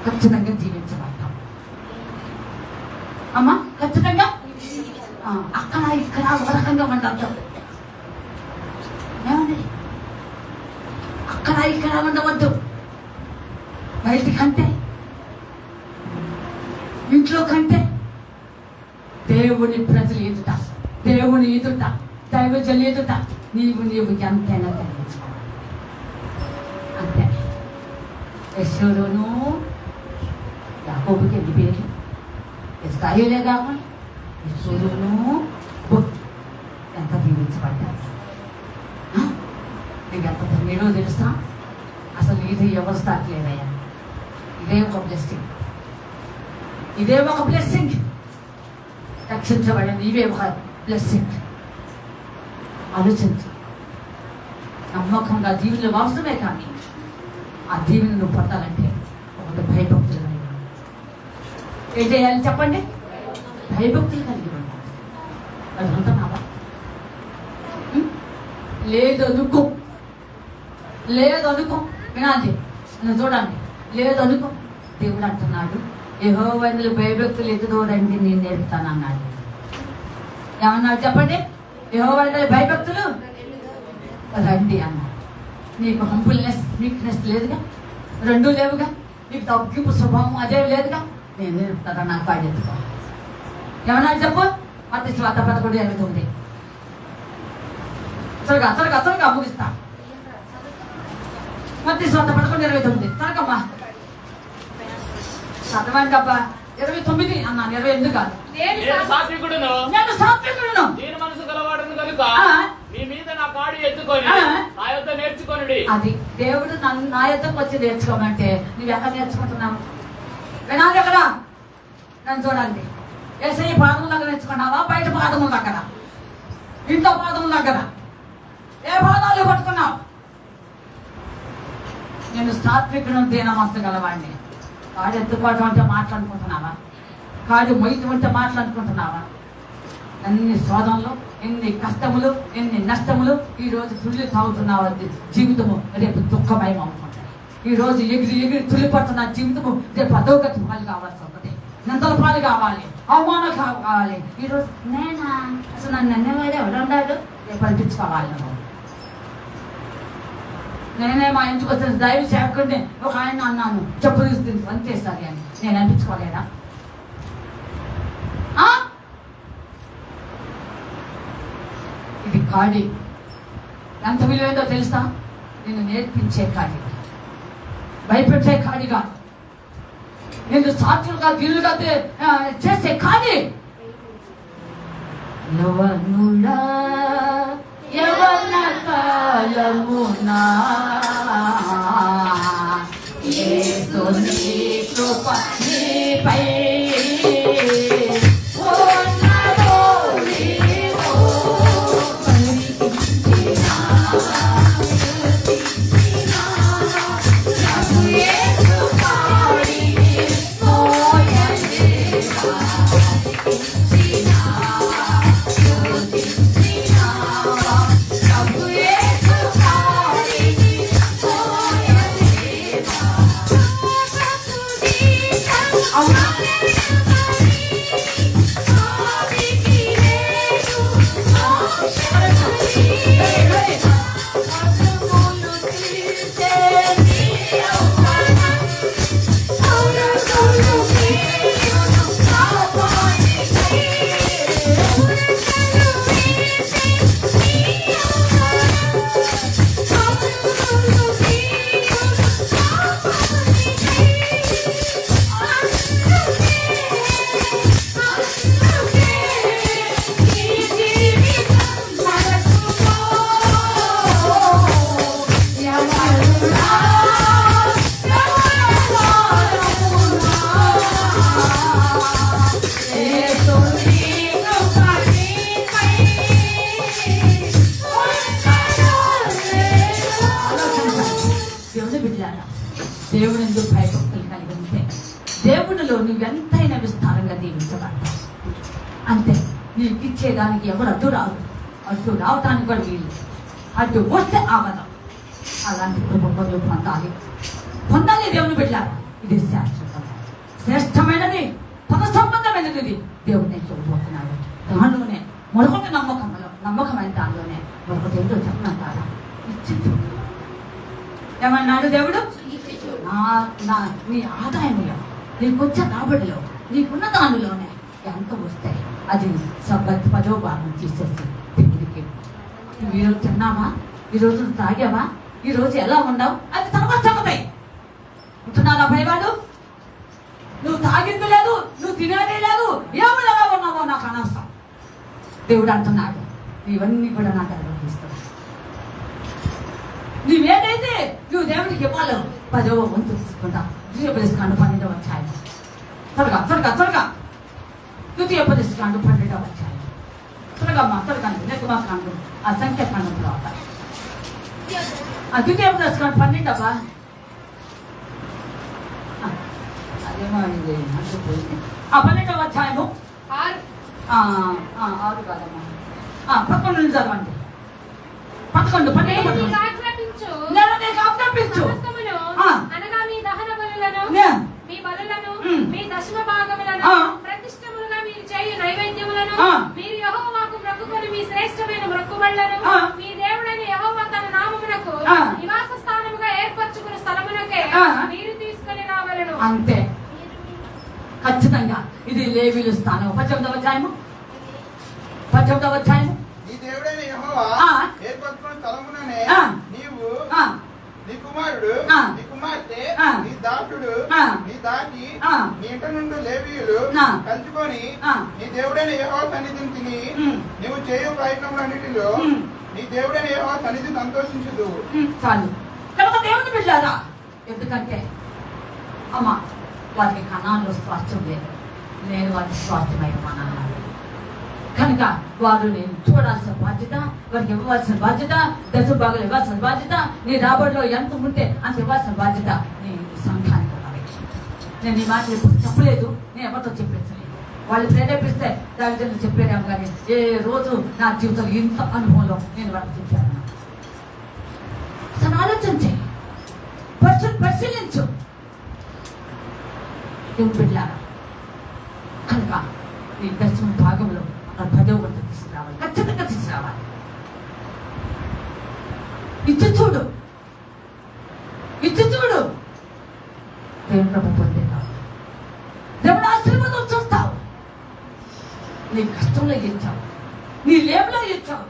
ఖచ్చితంగా జీవించబడతాం. అమ్మా ఖచ్చితంగా. అక్కడ ఇక్కడ ఒక రకంగా ఉండద్దు. ఏమండి? అక్కడ ఇక్కడ ఉండవద్దు. బయటి కంటే, ఇంట్లో కంటే దేవుని ప్రజలు ఎదుట, దేవుని ఎదుట, దైవజనుల ఎదుట నీవు ఎంతైనా తెలియచుకో. అంతే. యెషూరును యాకోబుకి ఎన్ని పేర్లు? ఇశ్రాయేలే కాకుండా యెషూరును ఎంత దీవించబడ్డారు. నీకు ఎంత ధన్యుడో తెలుసా? అసలు ఇది ఎవరు స్టార్ట్ లేదయ్యా. ఇదే ఒక బ్లెస్సింగ్, ఇదే ఒక బ్లెస్సింగ్. రక్షించబడింది ఇవే ఒక బ్లెస్సింగ్. ఆలోచించు. నమ్మకంగా దీవులు అవసరమే, కానీ ఆ దీవుని నువ్వు పొందాలంటే ఒకటి భయభక్తులు కలిగి ఉండాలి. ఏం చేయాలి చెప్పండి? భయభక్తులు కలిగి ఉండాలి. అది ఉంటున్నావా? లేదనుకో, లేదనుకో. వినాలి, నన్ను చూడండి. లేదనుకో. దేవుడు అంటున్నాడు, యెహోవా యందు భయభక్తులు ఎదుదోడండి నేను నేర్పుతాను అన్నాడు. ఏమన్నాడు చెప్పండి? యెహోవా యందు భయభక్తులు రండి అన్నారు. నీకు హంబుల్నెస్ వీక్నెస్ లేదుగా, రెండూ లేవుగా, నీకు తగ్గింపు స్వభావం అదే లేదుగా, నేను నేర్పుతారా నాకు పాడేందుకో. ఏమన్నా చెప్పు. మత్తయి సువార్త 11:29. త్వరగా త్వరగా త్వరగా ముగిస్తా. మత్తయి సువార్త 11:29 త్వరగమ్మా చదవండి అబ్బా. 29 అన్నాను, 28 కాదు. నేను నేను సాత్వికుడును, నేను సాత్వికుడును. దీని మనసు గలవాడును కనుక ఆ. మీ మీద నా కాడి ఎత్తుకొని ఆ. నా యొద్ద నేర్చుకొనుడి. అది దేవుడు నన్ను నా యొద్దకు వచ్చి నేర్చుకోమంటే నువ్వు ఎక్కడ నేర్చుకుంటున్నావు? వినాలి ఎక్కడ? నన్ను చూడండి. ఏసై పాదముల దగ్గర నేర్చుకున్నావా, బయట పాదముల దగ్గర, ఇంట్లో పాదముల దగ్గర, ఏ పాదాలు పట్టుకున్నావు? నేను సాత్వికుడు, దీనమస్తు గలవాడిని. కాడు ఎత్తుకోవటం అంటే మాట్లాడుకుంటున్నావా? కాడు మొయ్యటం అంటే మాట్లాడుకుంటున్నావా? ఎన్ని శోధనలు, ఎన్ని కష్టములు, ఎన్ని నష్టములు. ఈ రోజు తుల్లి తాగుతున్నావు, జీవితము రేపు దుఃఖమయం అవుతుంటాయి. ఈ రోజు ఎగిరి ఎగిరి తుల్లి పడుతున్న జీవితము రేపు అధోగతి పాలు కావాల్సి ఉంటుంది, నిందల పాలు కావాలి, అవమానం కావాలి. ఈరోజు నేనా అసలు నన్ను అన్నవాడు ఎవరున్నాడు రేపు అనిపించుకోవాలి. నేనే మా ఇంటికి వచ్చిన దైవ సేవకుడిని ఒక ఆయన అన్నాను, చెప్పు తీసుకుని పనిచేస్తాను అని. నేను అనిపించుకోలేదా? ఇది కాడి ఎంత విలువైందో తెలుసా? నేను నేర్పించే కాడి, భయపెట్టే కాడి కాదు. నేను సాక్షులుగా వీలుగా చేసే కాడి. యవనుడా యవన కాలమునా యేసుని కృప నీపై దేవుడు ఎందుకు భయభక్తులు కలిగి ఉంటే దేవుడిలో నువ్వెంతైనా విస్తారంగా దీవించబడతావు. అంతే. నీకు ఇచ్చేదానికి ఎవరు అడ్డు రాదు, అడ్డు రావటానికి కూడా వీలు, అడ్డు వస్తే ఆవదం. అలాంటి కృప పొందాలి, పొందాలి దేవుని బిడ్డలారా. ఇది శాశ్వతం, శ్రేష్టమైనది, పద సంబంధమైనది. దేవుడు నేను చూడబోతున్నాడు. దానిలోనే మరొకటి నమ్మకమైన దానిలోనే మరొకటి ఏంటో చెప్పనంటారా? ఇచ్చింది. ఏమన్నాడు దేవుడు? నీ ఆదాయంలో, నీకు వచ్చే రాబడిలో, నీకున్న దానిలోనే ఎంత వస్తాయి అది 10వ భాగం తీసేసి తిరిగి. నువ్వు ఈరోజు తిన్నావా, ఈరోజు తాగావా, ఈరోజు ఎలా ఉన్నావు, అది తర్వాత చదువుతాయి. ఉంటున్నారా భయవాడు? నువ్వు తాగింది లేదు, నువ్వు తినేదే లేదు, ఏమో ఎలా ఉన్నావో నాకు అనవసరం. దేవుడు అంటున్నాడు, ఇవన్నీ కూడా నాకు అనుభవిస్తావు. నువ్వేదైతే నువ్వు దేవుడికి ఇవ్వాలో 10వ వంతు తీసుకుంటా. ద్వితీయోపదేశకాండం 12వ అధ్యాయం. త్వరగా త్వరగా త్వరగా. ద్వితీయోపదేశకాండం 12వ అధ్యాయం. త్వరగా అమ్మా, త్వరగా. నిర్గమాకాండం ఆ సంఖ్యాకాండం తర్వాత ద్వితీయోపదేశకాండం 12 అదేమో ఇది అంటుపోయింది. 12వ అధ్యాయము 6 కాదమ్మా, 11 నుంచి చదవండి. 11, 12, 11. అనగా మీ దహన బలులను, మీ బలులను, మీ దశమ భాగములను, ప్రతిష్టములుగా మీరు చేయు నైవేద్యములను, మీరు యెహోవాకు మొక్కుకొని మీ శ్రేష్టమైన మొక్కుబడులను, మీ దేవుడైన యెహోవా తన అంతే ఖచ్చితంగా ఇది లేవీలు స్థానం 18వ అధ్యాయము నీ దేవుడైన యెహోవా ఆ. ఏర్పరచుకున్న స్థలముననే ఆ. నీవు ఆ, నీ కుమారుడు ఆ. నీ కుమార్తె ఆ. నీ దాసుడు ఆ. నీ దాసి ఆ. నీ ఇంట నుండి లేవీయులు ఆ. కలుసుకొని ఆ. నీ దేవుడైన యెహోవా సన్నిధిని తిని ఉమ్. నీవు చేయు ప్రయత్నములన్నిటిలో ఉమ్. నీ దేవుడైన యెహోవా సన్నిధి సంతోషించదు. చాలు కనుక దేవుని బిడ్డారా, ఎందుకంటే అమ్మ వారికి కణాల్లో స్వాస్థ్యం లేదు, నేను వారికి స్వాస్థ్యమయ్యమన్నాను కనుక వారు నేను చూడాల్సిన బాధ్యత, వారికి ఇవ్వవలసిన బాధ్యత, దశభాగాలు ఇవ్వాల్సిన బాధ్యత, నీ రాబడిలో ఎంత ఉంటే అంత ఇవ్వాల్సిన బాధ్యత నీ సంఘానికి ఉన్నది. నేను ఈ మాటలు ఎప్పుడు చెప్పలేదు, నేను ఎవరితో చెప్పించలేదు. వాళ్ళు ప్రేరేపిస్తే దాని చెప్పేదేమో కానీ ఏ రోజు నా జీవితంలో ఇంత అనుభవంలో నేను వాళ్ళకి చెప్పాను. అసలు ఆలోచించి పరిశీలించు దేవుని బిడ్డలారా. కనుక నీ దర్శనం భాగంలో అక్కడ 10వ వంతు తీసుకురావాలి, ఖచ్చితంగా తీసుకురావాలి. ఇచ్చి చూడు దేవుని ప్రభు పొందేదావు, దేవుని ఆశీర్వాదం చూస్తావు. నీ కష్టంలో ఇచ్చావు, నీ లేబులో ఇచ్చావు,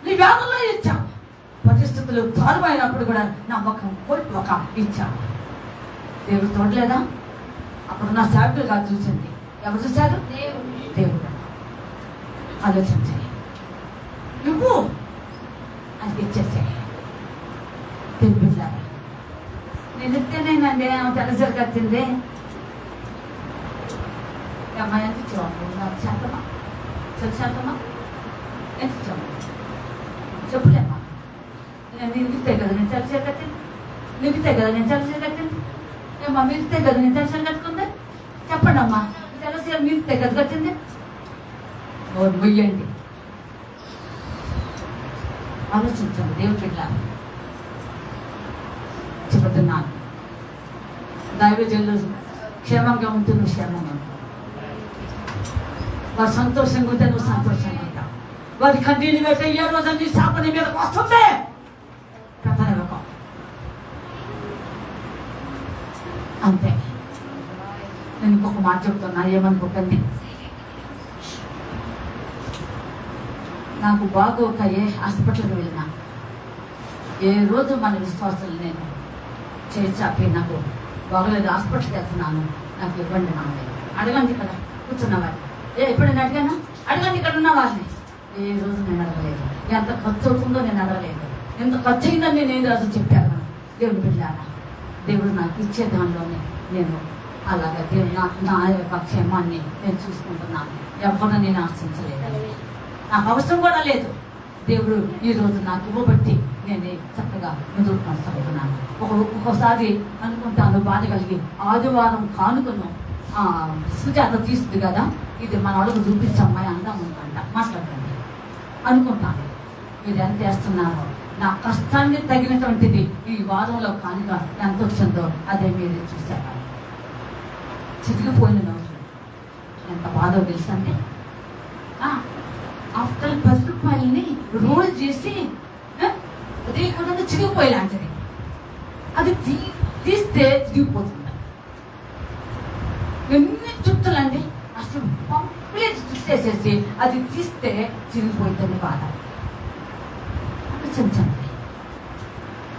నీ వ్యాధుల్లో ఇచ్చావు, పరిస్థితులు దారుణమైనప్పుడు కూడా నమ్మకం కోల్పోక ఇచ్చావు. దేవుడు చూడలేదా? అప్పుడు నా సేవకులు కాదు చూసింది, ఎవరు చూశారు? దేవుడు. ఆలోచించాలి, నువ్వు అది ఇచ్చేసే దేవుడు బిడ్డలారా. నేను ఇస్తేనేనండి తెల్లసరి కట్టింది అమ్మాయి ఎంత ఇచ్చావు? 4% ఎంత ఇచ్చావు? చెప్పులేమ్మా. నేను ఇస్తే కదా నేను తెల్లసరి కట్టింది, నువ్వు ఇస్తే కదా నేను తెల్లసరి కట్టింది. ఏమ్మా మీరు ఇస్తే కదా నేను తెల్లసరి కట్టుకుంది? చెప్పండి అమ్మా, తెల్లసరి మీరు ఇస్తే కదా కట్టింది? మొయ్యండి, ఆలోచించండి. దేవుడి బిడ్డలారా, చెబుతున్నాను, దైవజనులు క్షేమంగా ఉంటే నువ్వు క్షేమంగా ఉంటావు, వారు సంతోషంగా ఉంటే నువ్వు సంతోషంగా ఉంటావు. వారి కన్నీళ్ళు పెట్టే ఏ రోజు నీ శాప నీ మీదకి వస్తుంది. ప్రధానం అంతే. నేను ఇంకొక మాట చెప్తున్నా, ఏమనుకోకండి. నాకు బాగోక ఏ హాస్పిటల్కి వెళ్ళినా ఏ రోజు మన విశ్వాసాలు నేను చేసాపి నాకు బాగోలేదు, హాస్పిటల్కి వెళ్తున్నాను, నాకు ఇవ్వండి నాన్న, అడగండి ఇక్కడ కూర్చున్నవాడిని. ఎప్పుడైనా అడిగానా? అడగండి ఇక్కడ ఉన్న వారిని. ఏ రోజు నేను అడగలేదు. ఎంత ఖర్చు అవుతుందో నేను అడగలేదు. ఎంత ఖర్చు అయిందని నేను ఏ రోజు చెప్పాను. దేవుని బిడ్డలారా, దేవుడు నాకు ఇచ్చే దానిలోనే నేను అలాగా దేవుడు నా యొక్క క్షేమాన్ని నేను చూసుకుంటున్నాను. ఎవరిని నేను ఆశించలేదు, నాకు అవసరం కూడా లేదు. దేవుడు ఈరోజు నాకు ఇవ్వబట్టి నేను చక్కగా ఎదురు కొనసాగుతున్నాను. ఒక్కొక్కసారి అనుకుంటాను బాధ కలిగి, ఆదివారం కానుకను సుజాత తీసుకుంది కదా, ఇది మన వాళ్ళకు చూపించమ్మాయి అందాం అనుకుంటా, మాట్లాడండి అనుకుంటాను. మీరు ఎంత చేస్తున్నారో, నా కష్టాన్ని తగినటువంటిది ఈ వారంలో కానుక ఎంత వచ్చిందో అదే మీరు చూశారు. చిరిగిపోయిన రోజులు ఎంత బాధో తెలుసండి. ఆఫ్టర్ 10 రూపాయలని రోల్ చేసి అదే కూడా చిరిగిపోయేలాంటిది, అది తీస్తే చిరిగిపోతుంది. ఎన్ని చుట్టలండి, అసలు కంప్లీట్ చుట్టేసేసి అది తీస్తే చిరిగిపోయిందని బాధ. ఆలోచించండి,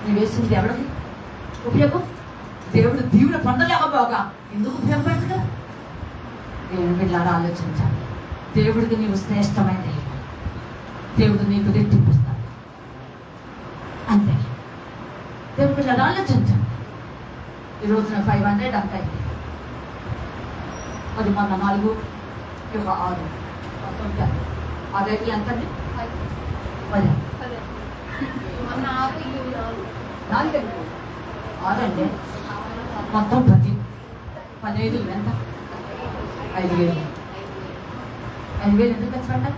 నువ్వు వేసింది ఎవరికి ఉపయోగం? దేవుడు దీవుడు పొందలేకపోగా ఎందుకు ఉపయోగపడుతుంది కదా? దేవుని బిడ్డలారా, ఆలోచించాలి. దేవుడికి నీవు శ్రేష్టమైన దేవుడు నీకు రెట్టింపుస్తాడు. అంతే. దేవుడి బిడ్డలారా, ఆలోచించండి. ఈ రోజున 500 అంత అయింది, అది మొన్న 4, 6 మొత్తం 6 ఎంత అండి? 10 6 అండి, మొత్తం 10 15 ఎంత? 5,000. 5,000 ఎందుకు ఖర్చుపడ్డా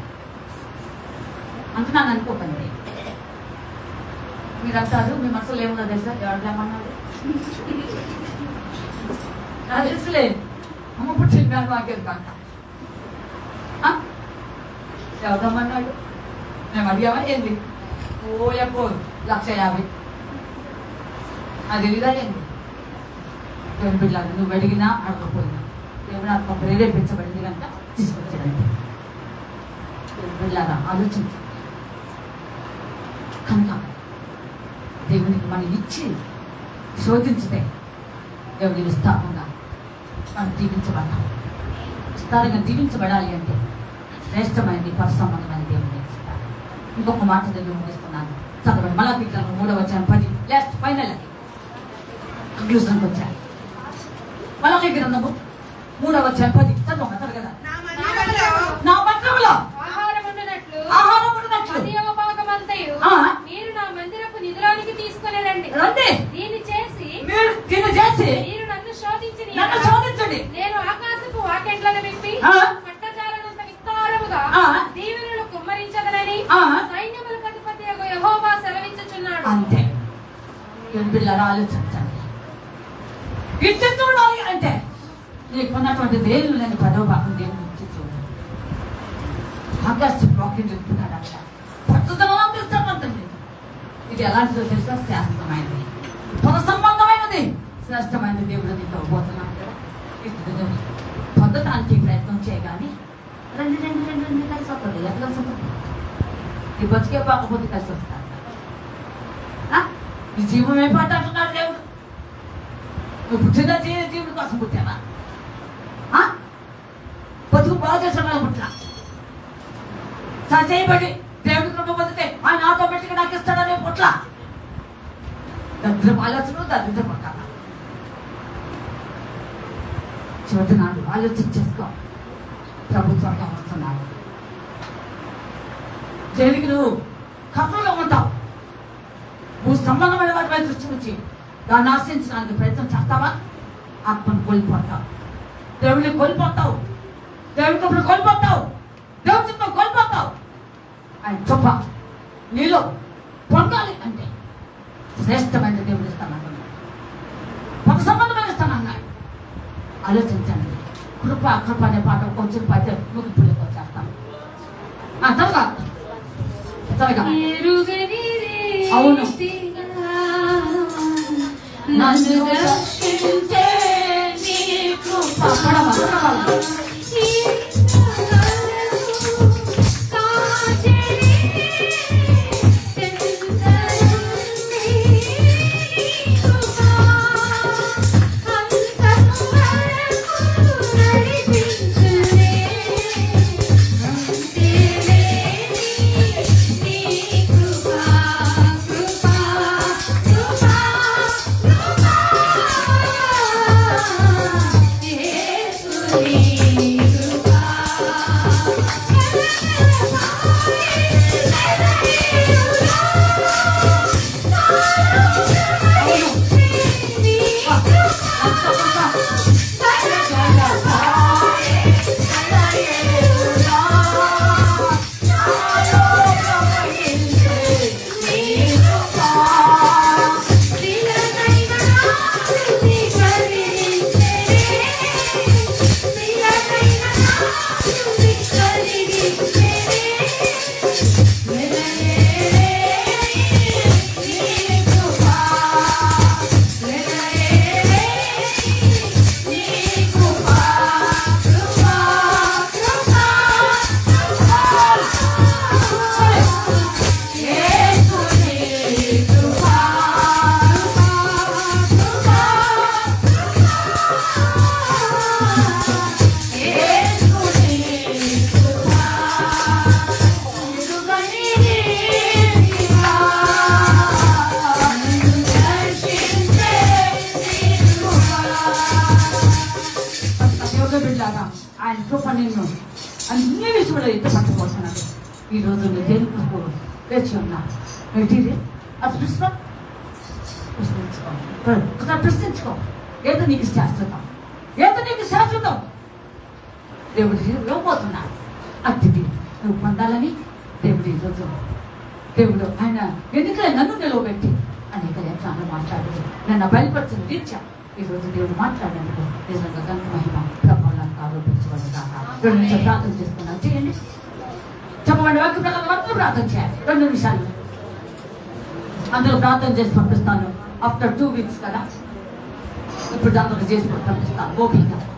అంటున్నాను అనుకోకండి. మీరు అంటారు మీ మనసులో ఏముందో తెలుసా? ఎవరు లేమన్నాడు? నాకు తెలుసులే, అమ్మ పుట్టిన మేము మాకేది కంట ఎవరమ్మన్నాడు? మేము అడిగామా ఏంది? ఓ 1,50,000 అది తెలీదా ఏంది? దేవుని బిడ్డలారా, నువ్వు అడిగినా అడగకపోయినా దేవుని ఆత్మ ప్రేరేపించబడింది కనుక తీసుకొచ్చాడండి. దేవుని బిడ్డలారా, ఆలోచించు. కనుక దేవునికి మనం ఇచ్చి శోధించితే దేవుని విస్తారంగా మనం జీవించబడ్డాం. విస్తారంగా జీవించబడాలి అంటే శ్రేష్టమైనది పరసంబంధమైన దేవుని ఇస్తారు. ఇంకొక మాట నేను ముగిస్తున్నాను. చదవండి. మలాకి 3:10 లాస్ట్ ఫైనల్ కంక్లూజన్కి వచ్చాను. మలాకి గ్రంథము 3:10 చదవండి కదా. నా మందిరంలో నా మందిరంలో ఆహారం ఉండునట్లు ఆహారం ఉన్నట్లు 10వ భాగమంతయు ఆ. మీరు నా మందిరపు నిధులానికి తీసుకొని రండి. రండి, దీన్ని చేసి మీరు దీన్ని చేసి మీరు నన్ను శోధించి నన్ను శోధించండి. నేను ఆకాశపు వాకెట్లను విప్పి ఆ. పట్టజాలనంత విస్తారముగా ఆ. దీవెనలు కుమ్మరించదనని ఆ. సైన్యములకు అధిపతి యెహోవా సెలవించుచున్నాడు. అంతే. దేవుని బిడ్డలారా, ఆలోచించండి. ఇచ్చి చూడాలి అంటే నీకున్నటువంటి దేవుడు నేను 10వ భాగం దేవుని ఇచ్చి చూడాలి. ఆకాశం వాక్యం చెప్తున్నాడు అట్లా పట్టుదల తీసుకోమంటుంది. ఇది ఎలాంటిదో తెలుసా? శాస్త్రమైనది, పద సంబంధమైనది, శ్రేష్టమైనది. దేవుడు నీకు పోతున్నాడు కదా. ఇది పొందటానికి ప్రయత్నం చేయగాని రెండు కలిసి వస్తుంది. ఎట్లా వస్తుంది? ఈ బతికే పాకపోతే కలిసి వస్తాడు. ఈ జీవం ఏం పాట అంటున్నాడు దేవుడు? నువ్వు పుట్టిన జీవుడి కోసం పుట్టావా? బతుకు బాగా చేసిన పుట్టిన చేయబడి దేవుడి కృప పొందితే ఆయన ఆటోమేటిక్గా నాకు ఇస్తాడనే పుట్ల దరిద్రం ఆలోచన దరిద్రం పట్టాల. చెబుతున్నాడు, ఆలోచన చేసుకో. ప్రభుత్వంగా వస్తున్నాడు. దేనికి నువ్వు కథలో ఉంటావు. నువ్వు సంబంధమైన వాటి దృష్టి నుంచి దాన్ని ఆశించడానికి ప్రయత్నం చేస్తావా? ఆత్మను కోల్పోతావు, దేవుడిని కోల్పోతావు, దేవుడి కృపను కోల్పోతావు, దేవుడి చుట్టూ కోల్పోతావు. ఆయన చొప్ప నీలో పొందాలి అంటే శ్రేష్టమైన దేవుడు ఇస్తానన్నాడు, ఒక సంబంధమైన ఇస్తానన్నాడు. ఆలోచించండి. కృప కృప అనే పాట కొంచెం పాట ముగింపులకు వచ్చేస్తాం. త్వరగా అవును. నన్ను రక్షించే నీ కృప. పడవ ఆయన కృప నిన్ను అన్ని విషయంలో ఎత్తు పట్టుకోతున్నాడు. ఈ రోజు నువ్వు దేని కృప తెచ్చి ఉన్నావు. అది ప్రశ్నించుకో. ఏదో నీకు శాశ్వతం, ఏదో నీకు శాశ్వతం దేవుడు ఇవ్వబోతున్నాడు. అతిథి నువ్వు పొందాలని దేవుడు ఈరోజు దేవుడు ఆయన ఎందుకంటే నన్ను నిలవబెట్టి అనేక లేఖనాలు మాట్లాడాడు. నన్ను బయలుపరిచిన రీత్యా ఈరోజు దేవుడు మాట్లాడినందుకు నిజంగా గంట మహిమ ప్రభావాలను ఆరోపించబడదాకా 2 నిమిషాలు ప్రార్థన చేసుకున్నాం. చేయండి. చెప్పండి. వాక్య ప్రకారం అందరూ ప్రార్థన చేయాలి. 2 నిమిషాలు అందరూ ప్రార్థన చేసి పంపిస్తాను. ఆఫ్టర్ 2 వీక్స్ కదా ఇప్పుడు దాన్ని చేసి పంపిస్తాను ఓపిక